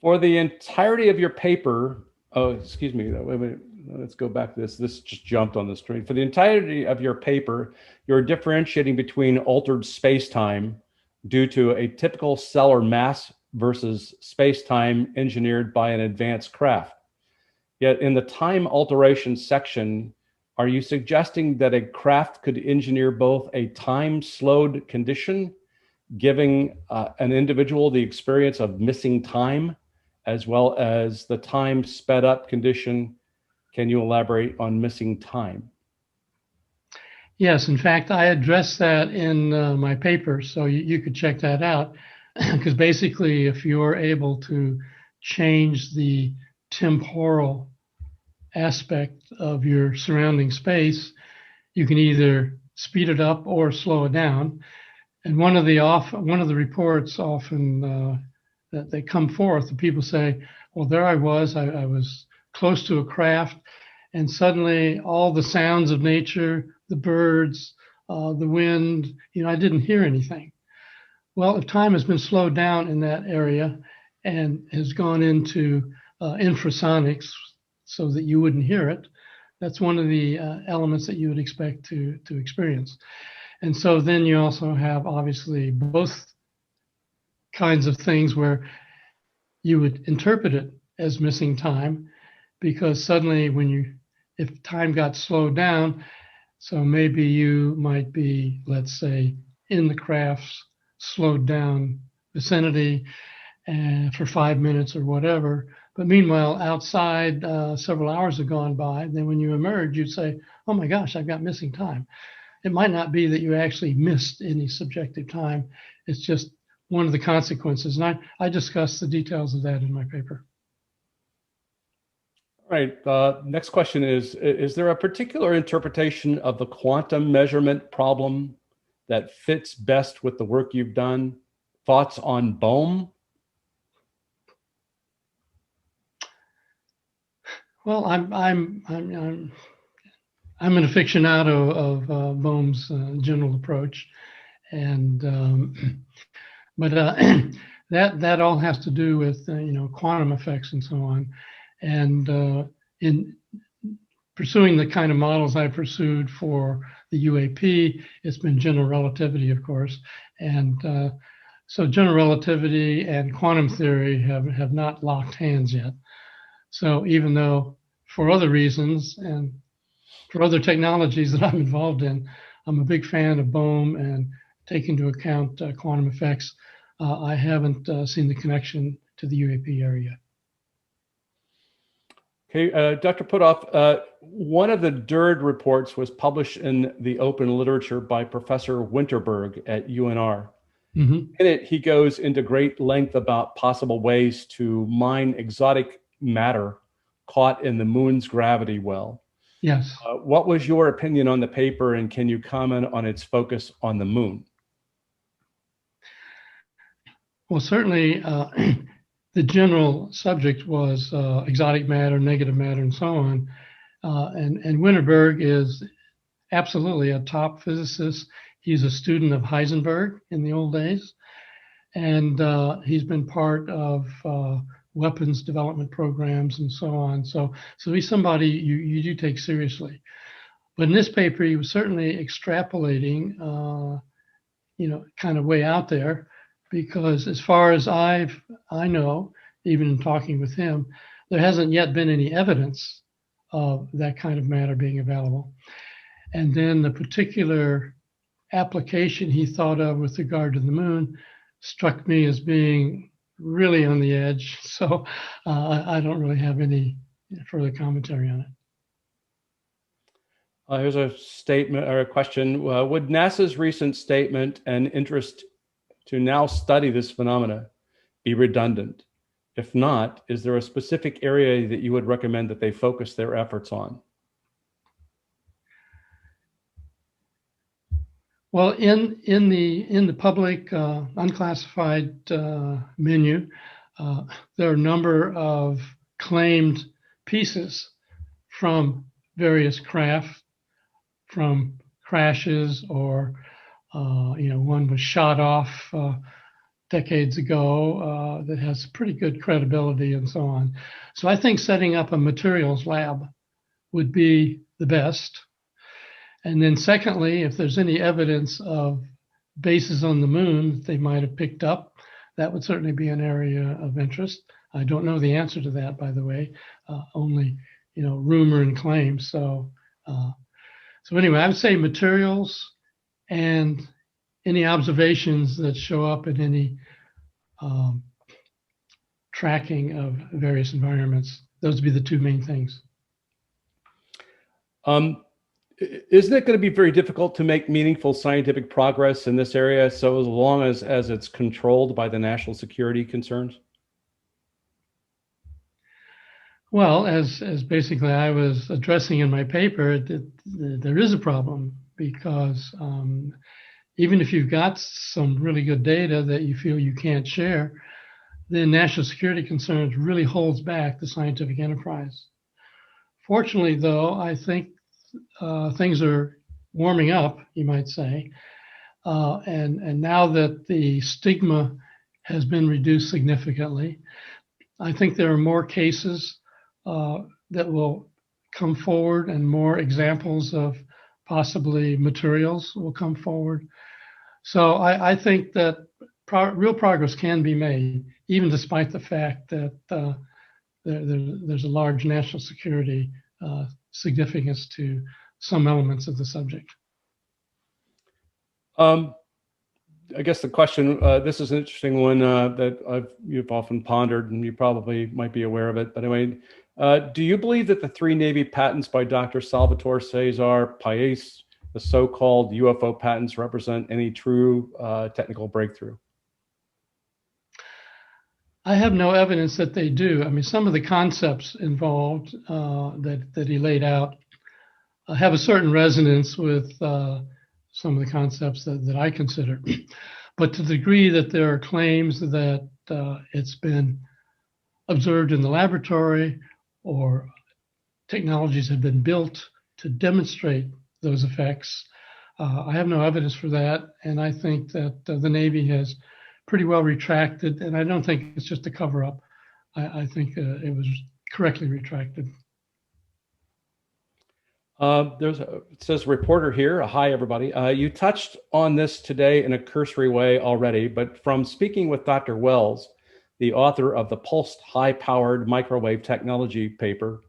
For the entirety of your paper, oh, excuse me, wait a minute. Let's go back to this. This just jumped on the screen. For the entirety of your paper, you're differentiating between altered space-time due to a typical stellar mass versus space-time engineered by an advanced craft. Yet in the time alteration section, are you suggesting that a craft could engineer both a time-slowed condition, giving an individual the experience of missing time, as well as the time-sped-up condition? Can you elaborate on missing time? Yes, in fact, I addressed that in my paper, so you could check that out. Because basically, if you're able to change the temporal aspect of your surrounding space, you can either speed it up or slow it down. And one of the reports often that they come forth, the people say, "Well, there I was close to a craft, and suddenly all the sounds of nature, the birds, the wind, I didn't hear anything." Well, if time has been slowed down in that area and has gone into infrasonics so that you wouldn't hear it, that's one of the elements that you would expect to experience. And so then you also have obviously both kinds of things where you would interpret it as missing time, because suddenly if time got slowed down, so maybe you might be, let's say, in the craft's slowed down vicinity for 5 minutes or whatever. But meanwhile, outside, several hours have gone by. And then when you emerge, you'd say, "Oh my gosh, I've got missing time." It might not be that you actually missed any subjective time. It's just one of the consequences. And I discuss the details of that in my paper. All right. Next question is there a particular interpretation of the quantum measurement problem that fits best with the work you've done? Thoughts on Bohm? Well, I'm an aficionado of Bohm's general approach, and but that all has to do with quantum effects and so on. And in pursuing the kind of models I pursued for the UAP, it's been general relativity, of course, and so general relativity and quantum theory have not locked hands yet. So even though for other reasons and for other technologies that I'm involved in, I'm a big fan of Bohm and take into account quantum effects, I haven't seen the connection to the UAP area. Okay, Dr. Puthoff, one of the DIRD reports was published in the open literature by Professor Winterberg at UNR. Mm-hmm. In it, he goes into great length about possible ways to mine exotic matter caught in the moon's gravity well. Yes. What was your opinion on the paper, and can you comment on its focus on the moon? Well, certainly the general subject was exotic matter, negative matter, and so on. And Winterberg is absolutely a top physicist. He's a student of Heisenberg in the old days, and he's been part of weapons development programs and so on. So he's somebody you do take seriously. But in this paper, he was certainly extrapolating, kind of way out there, because as far as I know, even in talking with him, there hasn't yet been any evidence of that kind of matter being available. And then the particular application he thought of with regard to the moon struck me as being really on the edge. So I don't really have any further commentary on it. Here's a statement or a question. Would NASA's recent statement and interest to now study this phenomena be redundant? If not, is there a specific area that you would recommend that they focus their efforts on? Well, in the public unclassified menu, there are a number of claimed pieces from various craft, from crashes, or one was shot off decades ago that has pretty good credibility and so on. So I think setting up a materials lab would be the best. And then secondly, if there's any evidence of bases on the moon that they might have picked up, that would certainly be an area of interest. I don't know the answer to that, by the way, only rumor and claim. So anyway, I would say materials and any observations that show up in any tracking of various environments. Those would be the two main things. Isn't it going to be very difficult to make meaningful scientific progress in this area so as long as it's controlled by the national security concerns? Well, as basically I was addressing in my paper, there is a problem because even if you've got some really good data that you feel you can't share, the national security concerns really holds back the scientific enterprise. Fortunately, though, I think things are warming up, you might say, and now that the stigma has been reduced significantly, I think there are more cases that will come forward and more examples of possibly materials will come forward. So I think that real progress can be made, even despite the fact that there's a large national security significance to some elements of the subject. I guess the question, this is an interesting one that you've often pondered, and you probably might be aware of it. But anyway, do you believe that the 3 Navy patents by Dr. Salvatore Cesar Pais, the so-called UFO patents, represent any true technical breakthrough? I have no evidence that they do. I mean, some of the concepts involved that he laid out have a certain resonance with some of the concepts that I consider. But to the degree that there are claims that it's been observed in the laboratory or technologies have been built to demonstrate those effects, I have no evidence for that. And I think that the Navy has pretty well retracted, and I don't think it's just a cover-up. I think it was correctly retracted. It says reporter here. Hi, everybody. You touched on this today in a cursory way already, but from speaking with Dr. Wells, the author of the Pulsed High-Powered Microwave Technology paper,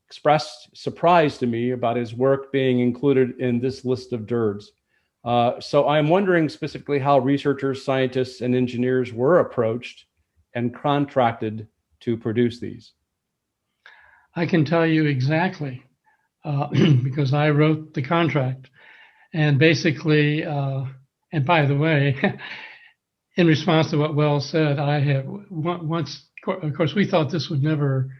expressed surprise to me about his work being included in this list of DIRDs. So I'm wondering specifically how researchers, scientists, and engineers were approached and contracted to produce these. I can tell you exactly. Because I wrote the contract. And basically, and by the way, in response to what Wells said, I have once, of course, we thought this would never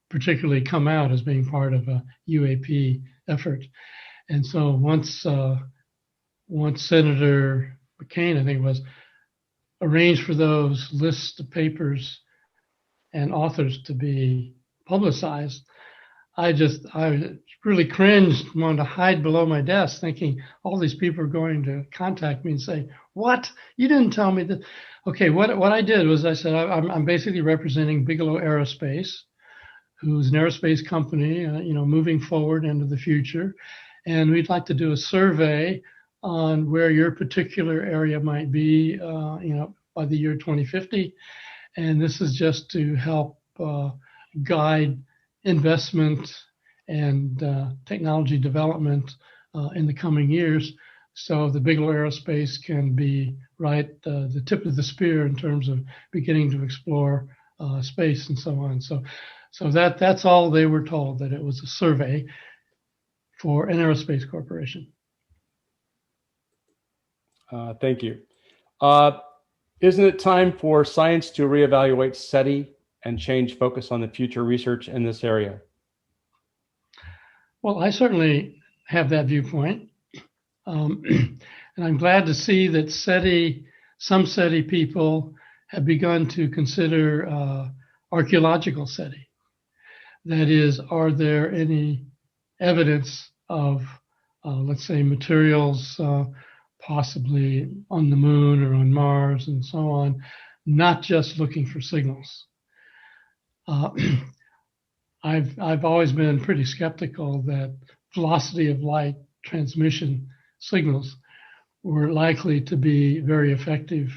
particularly come out as being part of a UAP effort. And so once Senator McCain, I think it was, arranged for those lists of papers and authors to be publicized, I really cringed, wanted to hide below my desk, thinking all these people are going to contact me and say, "What? You didn't tell me that." Okay, what I did was I said I'm basically representing Bigelow Aerospace, who's an aerospace company, moving forward into the future, and we'd like to do a survey on where your particular area might be, by the year 2050, and this is just to help guide investment and technology development in the coming years, so the Bigelow Aerospace can be right the tip of the spear in terms of beginning to explore space and so on. So that's all they were told, that it was a survey for an aerospace corporation. Thank you. Isn't it time for science to reevaluate SETI and change focus on the future research in this area? Well, I certainly have that viewpoint. And I'm glad to see that some SETI people have begun to consider archaeological SETI. That is, are there any evidence of, let's say, materials possibly on the moon or on Mars and so on, not just looking for signals. I've always been pretty skeptical that velocity of light transmission signals were likely to be very effective,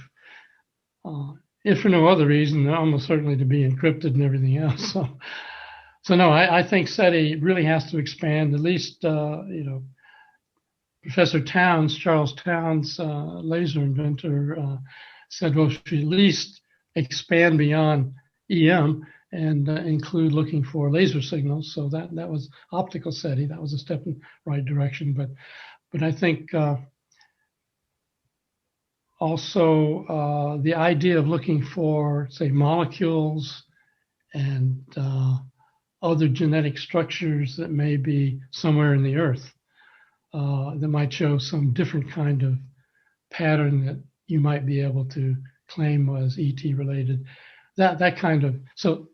if for no other reason, almost certainly to be encrypted and everything else. So no, I think SETI really has to expand. At least, Professor Towns, Charles Towns, laser inventor, said, well, should at least expand beyond EM and include looking for laser signals. So that was optical SETI. That was a step in the right direction. But I think also the idea of looking for, say, molecules and other genetic structures that may be somewhere in the earth that might show some different kind of pattern that you might be able to claim was ET related. That kind of, so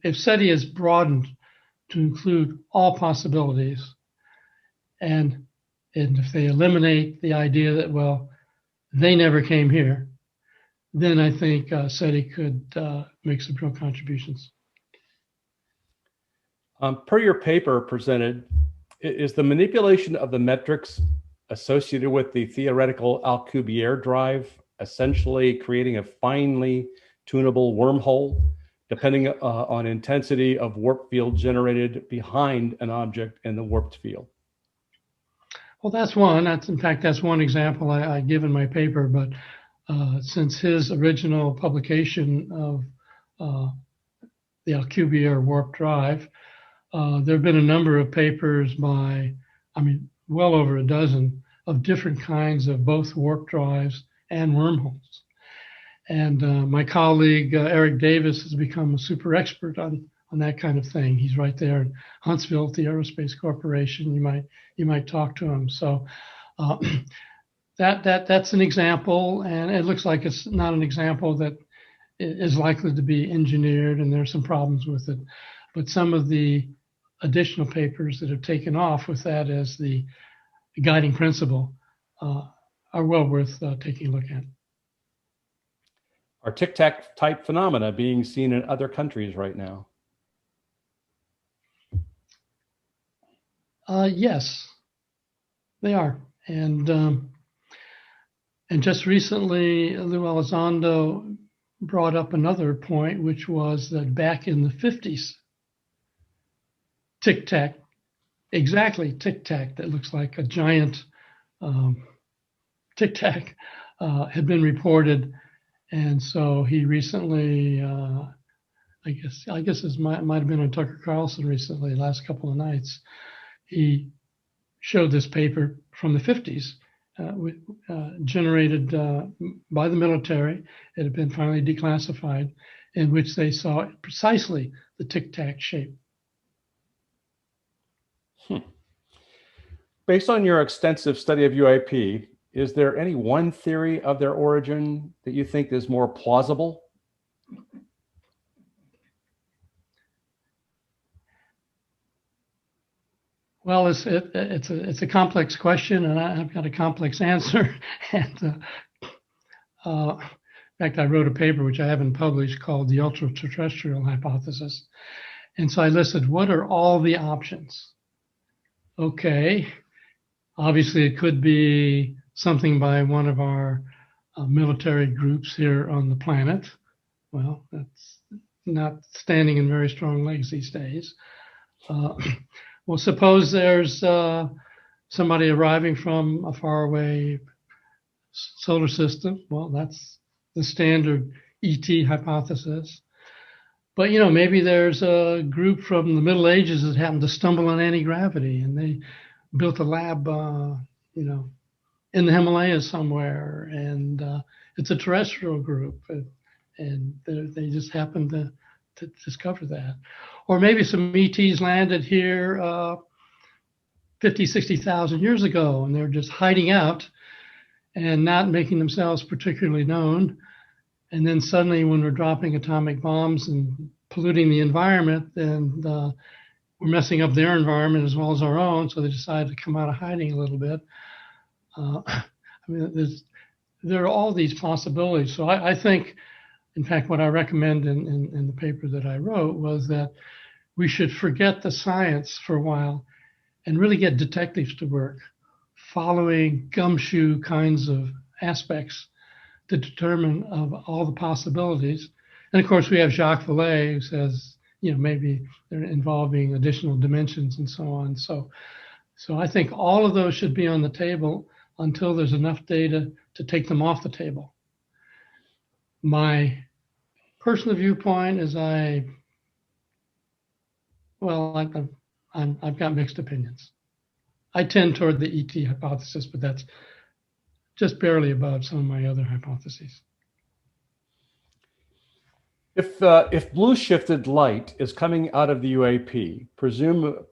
if SETI is broadened to include all possibilities, and if they eliminate the idea that, well, they never came here, then I think SETI could make some real contributions. Per your paper presented, is the manipulation of the metrics associated with the theoretical Alcubierre drive essentially creating a finely tunable wormhole, depending on intensity of warp field generated behind an object in the warped field? Well, that's one. In fact, that's one example I give in my paper. But since his original publication of the Alcubierre warp drive, there have been a number of papers by, well over a dozen of different kinds of both warp drives and wormholes. And my colleague, Eric Davis, has become a super expert on that kind of thing. He's right there in Huntsville at the Aerospace Corporation. You might talk to him. So that's an example, and it looks like it's not an example that is likely to be engineered, and there's some problems with it. But some of the additional papers that have taken off with that as the guiding principle are well worth taking a look at. Are tic-tac type phenomena being seen in other countries right now? Yes, they are. And just recently, Lou Elizondo brought up another point, which was that back in the 50s, tic-tac, exactly tic-tac, that looks like a giant tic-tac, had been reported. And so he recently, I guess it might have been on Tucker Carlson recently, last couple of nights, he showed this paper from the 50s, generated by the military. It had been finally declassified, in which they saw precisely the tic-tac shape. Based on your extensive study of UAP, is there any one theory of their origin that you think is more plausible? Well, it's a complex question, and I've got a complex answer. And in fact, I wrote a paper which I haven't published called the ultra-terrestrial hypothesis. And so I listed what are all the options. Okay, obviously it could be something by one of our military groups here on the planet. Well, that's not standing in very strong legs these days. Well, suppose there's somebody arriving from a faraway solar system. Well, that's the standard ET hypothesis. But, maybe there's a group from the Middle Ages that happened to stumble on anti-gravity, and they built a lab, in the Himalayas somewhere, and it's a terrestrial group, and they just happened to discover that. Or maybe some ETs landed here 50, 60,000 years ago, and they're just hiding out and not making themselves particularly known. And then suddenly, when we're dropping atomic bombs and polluting the environment, then we're messing up their environment as well as our own. So they decided to come out of hiding a little bit. There are all these possibilities. So I think, in fact, what I recommend in the paper that I wrote was that we should forget the science for a while and really get detectives to work, following gumshoe kinds of aspects to determine of all the possibilities. And of course, we have Jacques Vallée, who says, maybe they're involving additional dimensions and so on. So I think all of those should be on the table until there's enough data to take them off the table. My personal viewpoint, as I well, I've got mixed opinions. I tend toward the ET hypothesis, but that's just barely above some of my other hypotheses. If blue shifted light is coming out of the UAP,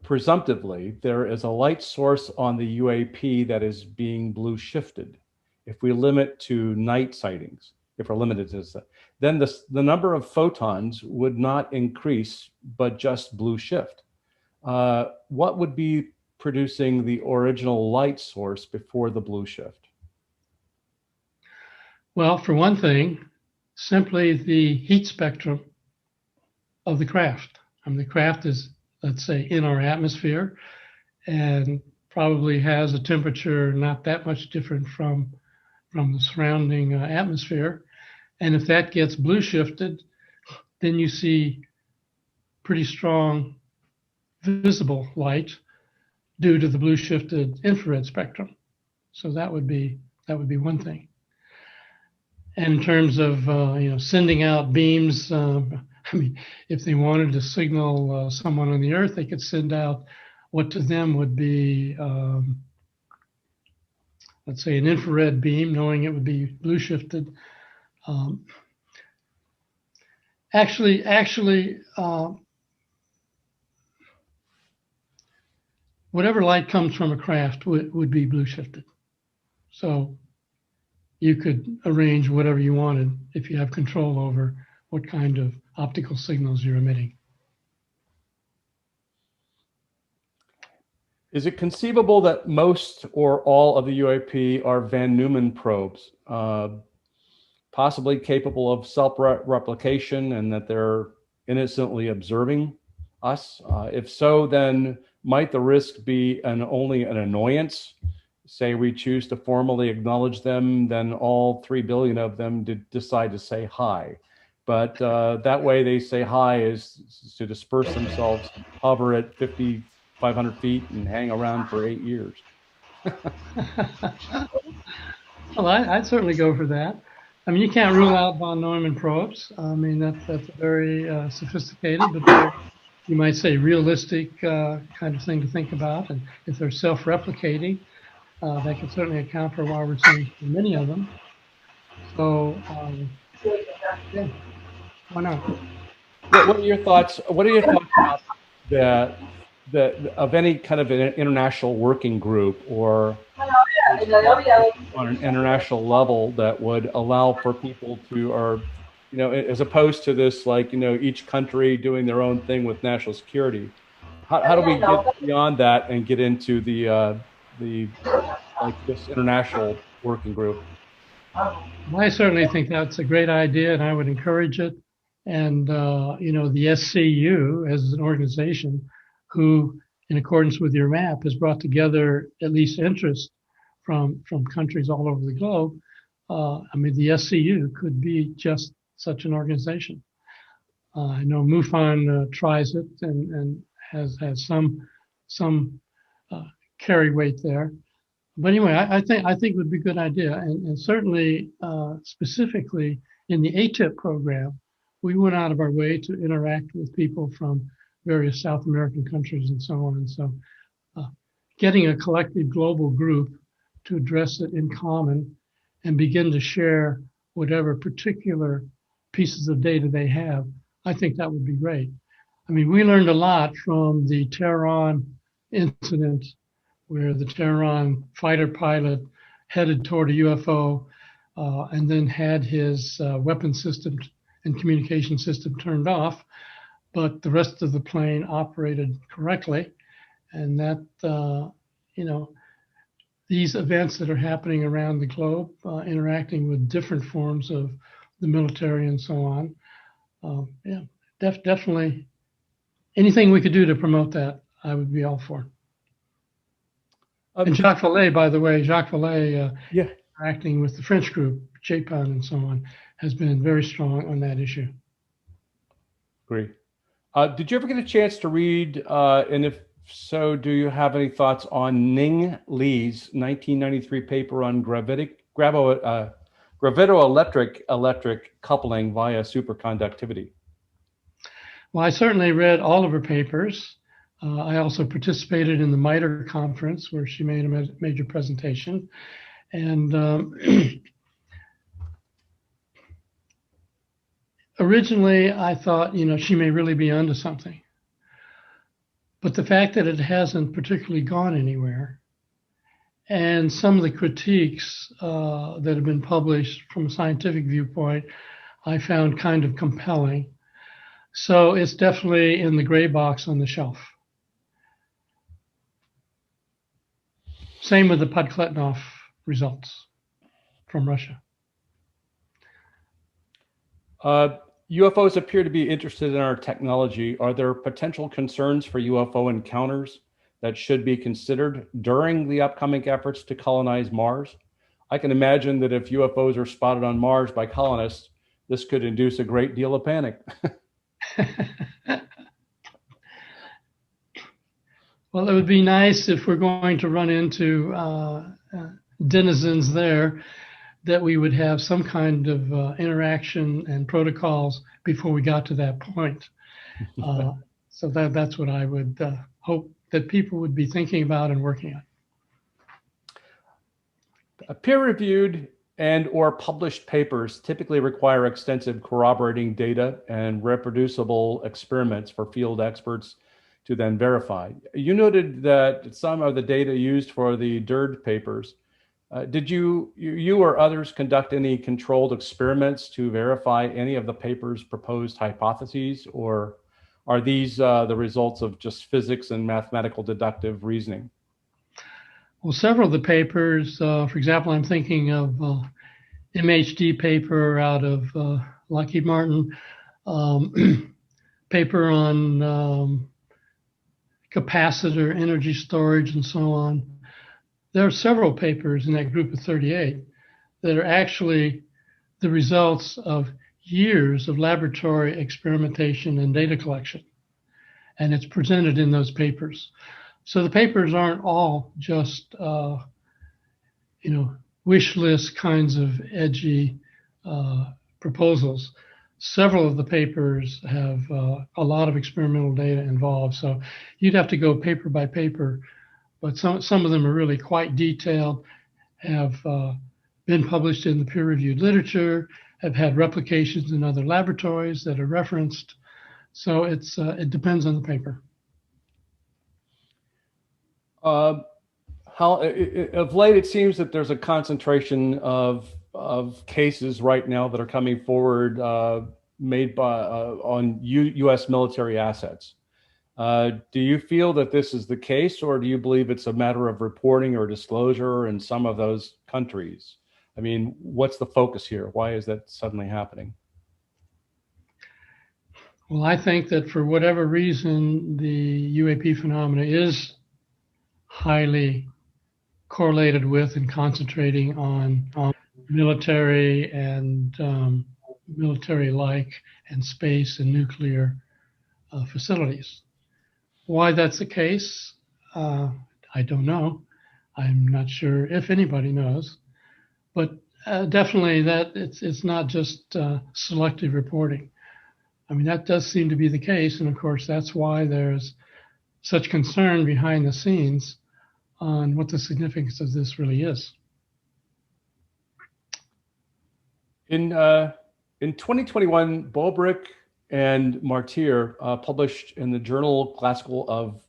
presumptively there is a light source on the UAP that is being blue shifted. If we limit to night sightings, if we're limited to that, then the number of photons would not increase, but just blue shift. What would be producing the original light source before the blue shift? Well, for one thing, simply the heat spectrum of the craft. I mean, the craft is, let's say, in our atmosphere and probably has a temperature not that much different from the surrounding atmosphere. And if that gets blue shifted, then you see pretty strong visible light due to the blue shifted infrared spectrum. So that would be one thing. And in terms of sending out beams, I mean, if they wanted to signal someone on the Earth, they could send out what to them would be, let's say, an infrared beam, knowing it would be blue shifted. Actually, whatever light comes from a craft would be blue shifted. So you could arrange whatever you wanted if you have control over what kind of optical signals you're emitting. Is it conceivable that most or all of the UAP are Van Neumann probes, possibly capable of self-replication, and that they're innocently observing us? If so, then might the risk be only an annoyance? Say we choose to formally acknowledge them, then all 3 billion of them decide to say hi. But that way they say hi is to disperse themselves, hover at 5,500 feet and hang around for 8 years. Well, I'd certainly go for that. I mean, you can't rule out von Neumann probes. I mean, that's very sophisticated, but very, you might say, realistic kind of thing to think about. And if they're self-replicating, that can certainly account for why we're seeing many of them. So, yeah, why not? What are your thoughts? What are your thoughts about of any kind of an international working group or on an international level that would allow for people to, or as opposed to this, like each country doing their own thing with national security? How do we get beyond that and get into the like this international working group? I certainly think that's a great idea, and I would encourage it. And the SCU as an organization, who, in accordance with your map, has brought together at least interest from countries all over the globe. I mean, the SCU could be just such an organization. I know MUFON tries it and has some carry weight there. But anyway, I think it would be a good idea, and certainly specifically in the ATIP program, we went out of our way to interact with people from various South American countries and so on. And so, getting a collective global group to address it in common and begin to share whatever particular pieces of data they have, I think that would be great. I mean, we learned a lot from the Tehran incident, where the Tehran fighter pilot headed toward a UFO and then had his weapon system and communication system turned off, but the rest of the plane operated correctly. And that, these events that are happening around the globe, interacting with different forms of the military and so on, definitely anything we could do to promote that, I would be all for. And Jacques Vallée, by the way, interacting with the French group, JPAN and so on, has been very strong on that issue. Great. Did you ever get a chance to read, and if so, do you have any thoughts on Ning Li's 1993 paper on gravitoelectric coupling via superconductivity? Well, I certainly read all of her papers. I also participated in the MITRE conference where she made a major presentation. And originally I thought, she may really be onto something. But the fact that it hasn't particularly gone anywhere, and some of the critiques that have been published from a scientific viewpoint, I found kind of compelling. So it's definitely in the gray box on the shelf. Same with the Podkletnov results from Russia. UFOs appear to be interested in our technology. Are there potential concerns for UFO encounters that should be considered during the upcoming efforts to colonize Mars? I can imagine that if UFOs are spotted on Mars by colonists, this could induce a great deal of panic. Well, it would be nice if we're going to run into denizens there, that we would have some kind of interaction and protocols before we got to that point. So that's what I would hope that people would be thinking about and working on. Peer-reviewed and or published papers typically require extensive corroborating data and reproducible experiments for field experts to then verify. You noted that some of the data used for the DIRD papers, did you or others conduct any controlled experiments to verify any of the paper's proposed hypotheses, or are these the results of just physics and mathematical deductive reasoning? Well, several of the papers, for example, I'm thinking of MHD paper out of Lockheed Martin, paper on capacitor, energy storage, and so on. There are several papers in that group of 38 that are actually the results of years of laboratory experimentation and data collection, and it's presented in those papers. So the papers aren't all just, wish list kinds of edgy proposals. Several of the papers have a lot of experimental data involved, so you'd have to go paper by paper, but some of them are really quite detailed, have been published in the peer-reviewed literature, have had replications in other laboratories that are referenced. So it depends on the paper. Of late, it seems that there's a concentration of cases right now that are coming forward made by on U.S. military assets. Do you feel that this is the case, or do you believe it's a matter of reporting or disclosure in some of those countries? I mean, what's the focus here? Why is that suddenly happening? Well, I think that for whatever reason, the UAP phenomena is highly correlated with and concentrating on military and military-like and space and nuclear facilities. Why that's the case, I don't know. I'm not sure if anybody knows, but definitely that it's not just selective reporting. I mean, that does seem to be the case, and of course that's why there's such concern behind the scenes on what the significance of this really is. In 2021, Bobrick and Martyr published in the Journal Classical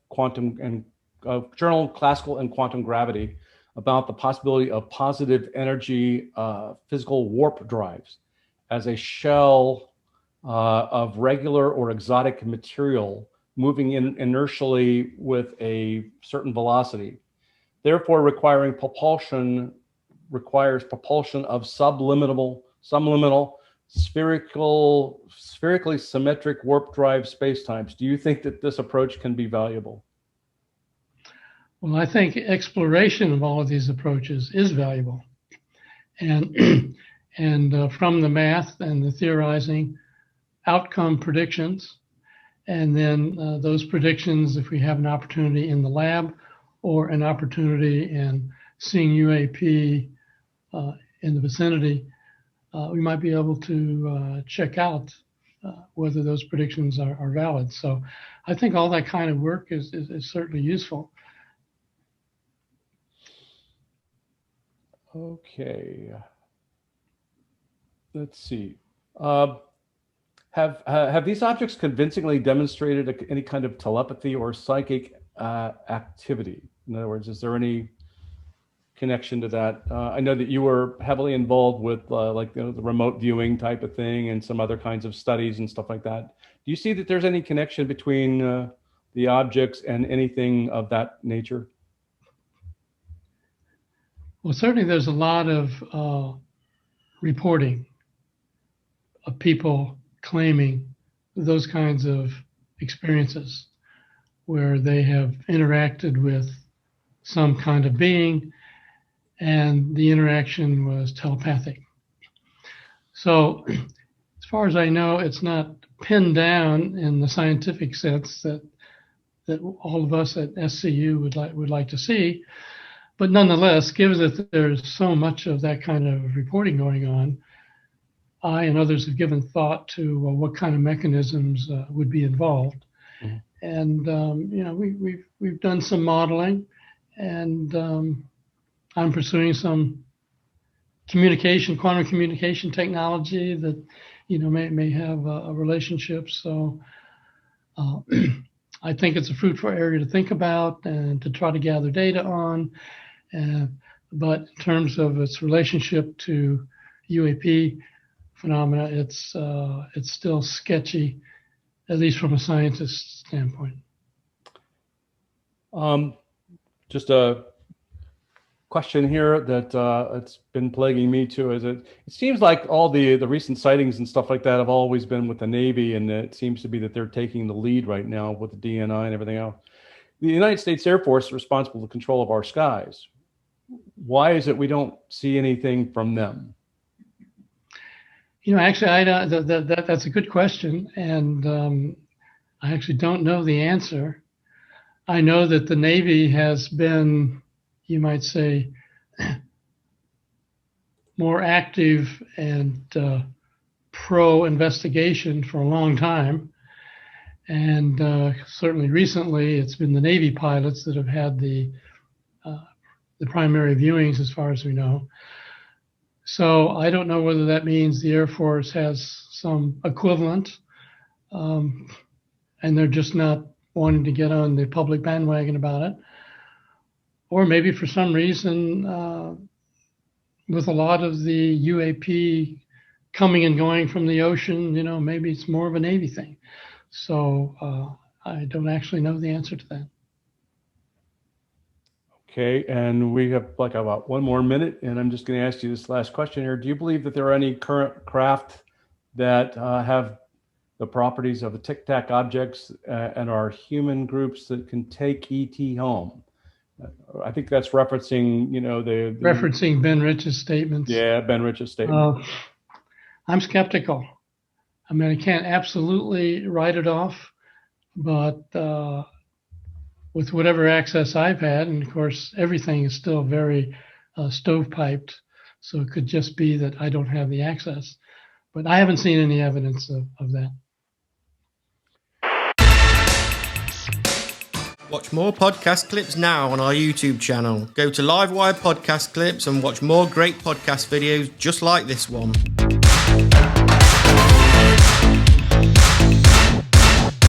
and Quantum Gravity about the possibility of positive energy physical warp drives as a shell of regular or exotic material moving inertially with a certain velocity, therefore requires propulsion of subliminal, spherically symmetric warp drive spacetimes. Do you think that this approach can be valuable? Well, I think exploration of all of these approaches is valuable. And from the math and the theorizing, outcome predictions, and then those predictions, if we have an opportunity in the lab or an opportunity in seeing UAP in the vicinity, we might be able to check out whether those predictions are valid. So I think all that kind of work is certainly useful. Okay. Let's see. Have these objects convincingly demonstrated any kind of telepathy or psychic activity? In other words, is there any connection to that? I know that you were heavily involved with like the remote viewing type of thing and some other kinds of studies and stuff like that. Do you see that there's any connection between the objects and anything of that nature? Well, certainly there's a lot of reporting of people claiming those kinds of experiences where they have interacted with some kind of being and the interaction was telepathic. So as far as I know, it's not pinned down in the scientific sense that all of us at SCU would like to see. But nonetheless, given that there's so much of that kind of reporting going on, I and others have given thought to what kind of mechanisms would be involved. Mm-hmm. And we've done some modeling, and I'm pursuing some quantum communication technology that may have a relationship. So I think it's a fruitful area to think about and to try to gather data on. But in terms of its relationship to UAP phenomena, it's still sketchy, at least from a scientist's standpoint. Just a question here that it's been plaguing me too. Is it seems like all the recent sightings and stuff like that have always been with the Navy, and it seems to be that they're taking the lead right now with the DNI and everything else. The United States Air Force is responsible for the control of our skies. Why is it we don't see anything from them? Actually, that's a good question, and I actually don't know the answer. I know that the Navy has been, you might say, more active and pro-investigation for a long time. And certainly recently, it's been the Navy pilots that have had the primary viewings, as far as we know. So I don't know whether that means the Air Force has some equivalent, and they're just not wanting to get on the public bandwagon about it. Or maybe for some reason, with a lot of the UAP coming and going from the ocean, maybe it's more of a Navy thing. So I don't actually know the answer to that. Okay, and we have like about one more minute, and I'm just going to ask you this last question here. Do you believe that there are any current craft that have the properties of tic-tac objects and are human groups that can take ET home? I think that's referencing, referencing Ben Rich's statements. Yeah, Ben Rich's statement. I'm skeptical. I mean, I can't absolutely write it off, but with whatever access I've had, and of course, everything is still very stovepiped, so it could just be that I don't have the access. But I haven't seen any evidence of that. Watch more podcast clips now on our YouTube channel. Go to Livewire Podcast Clips and watch more great podcast videos just like this one.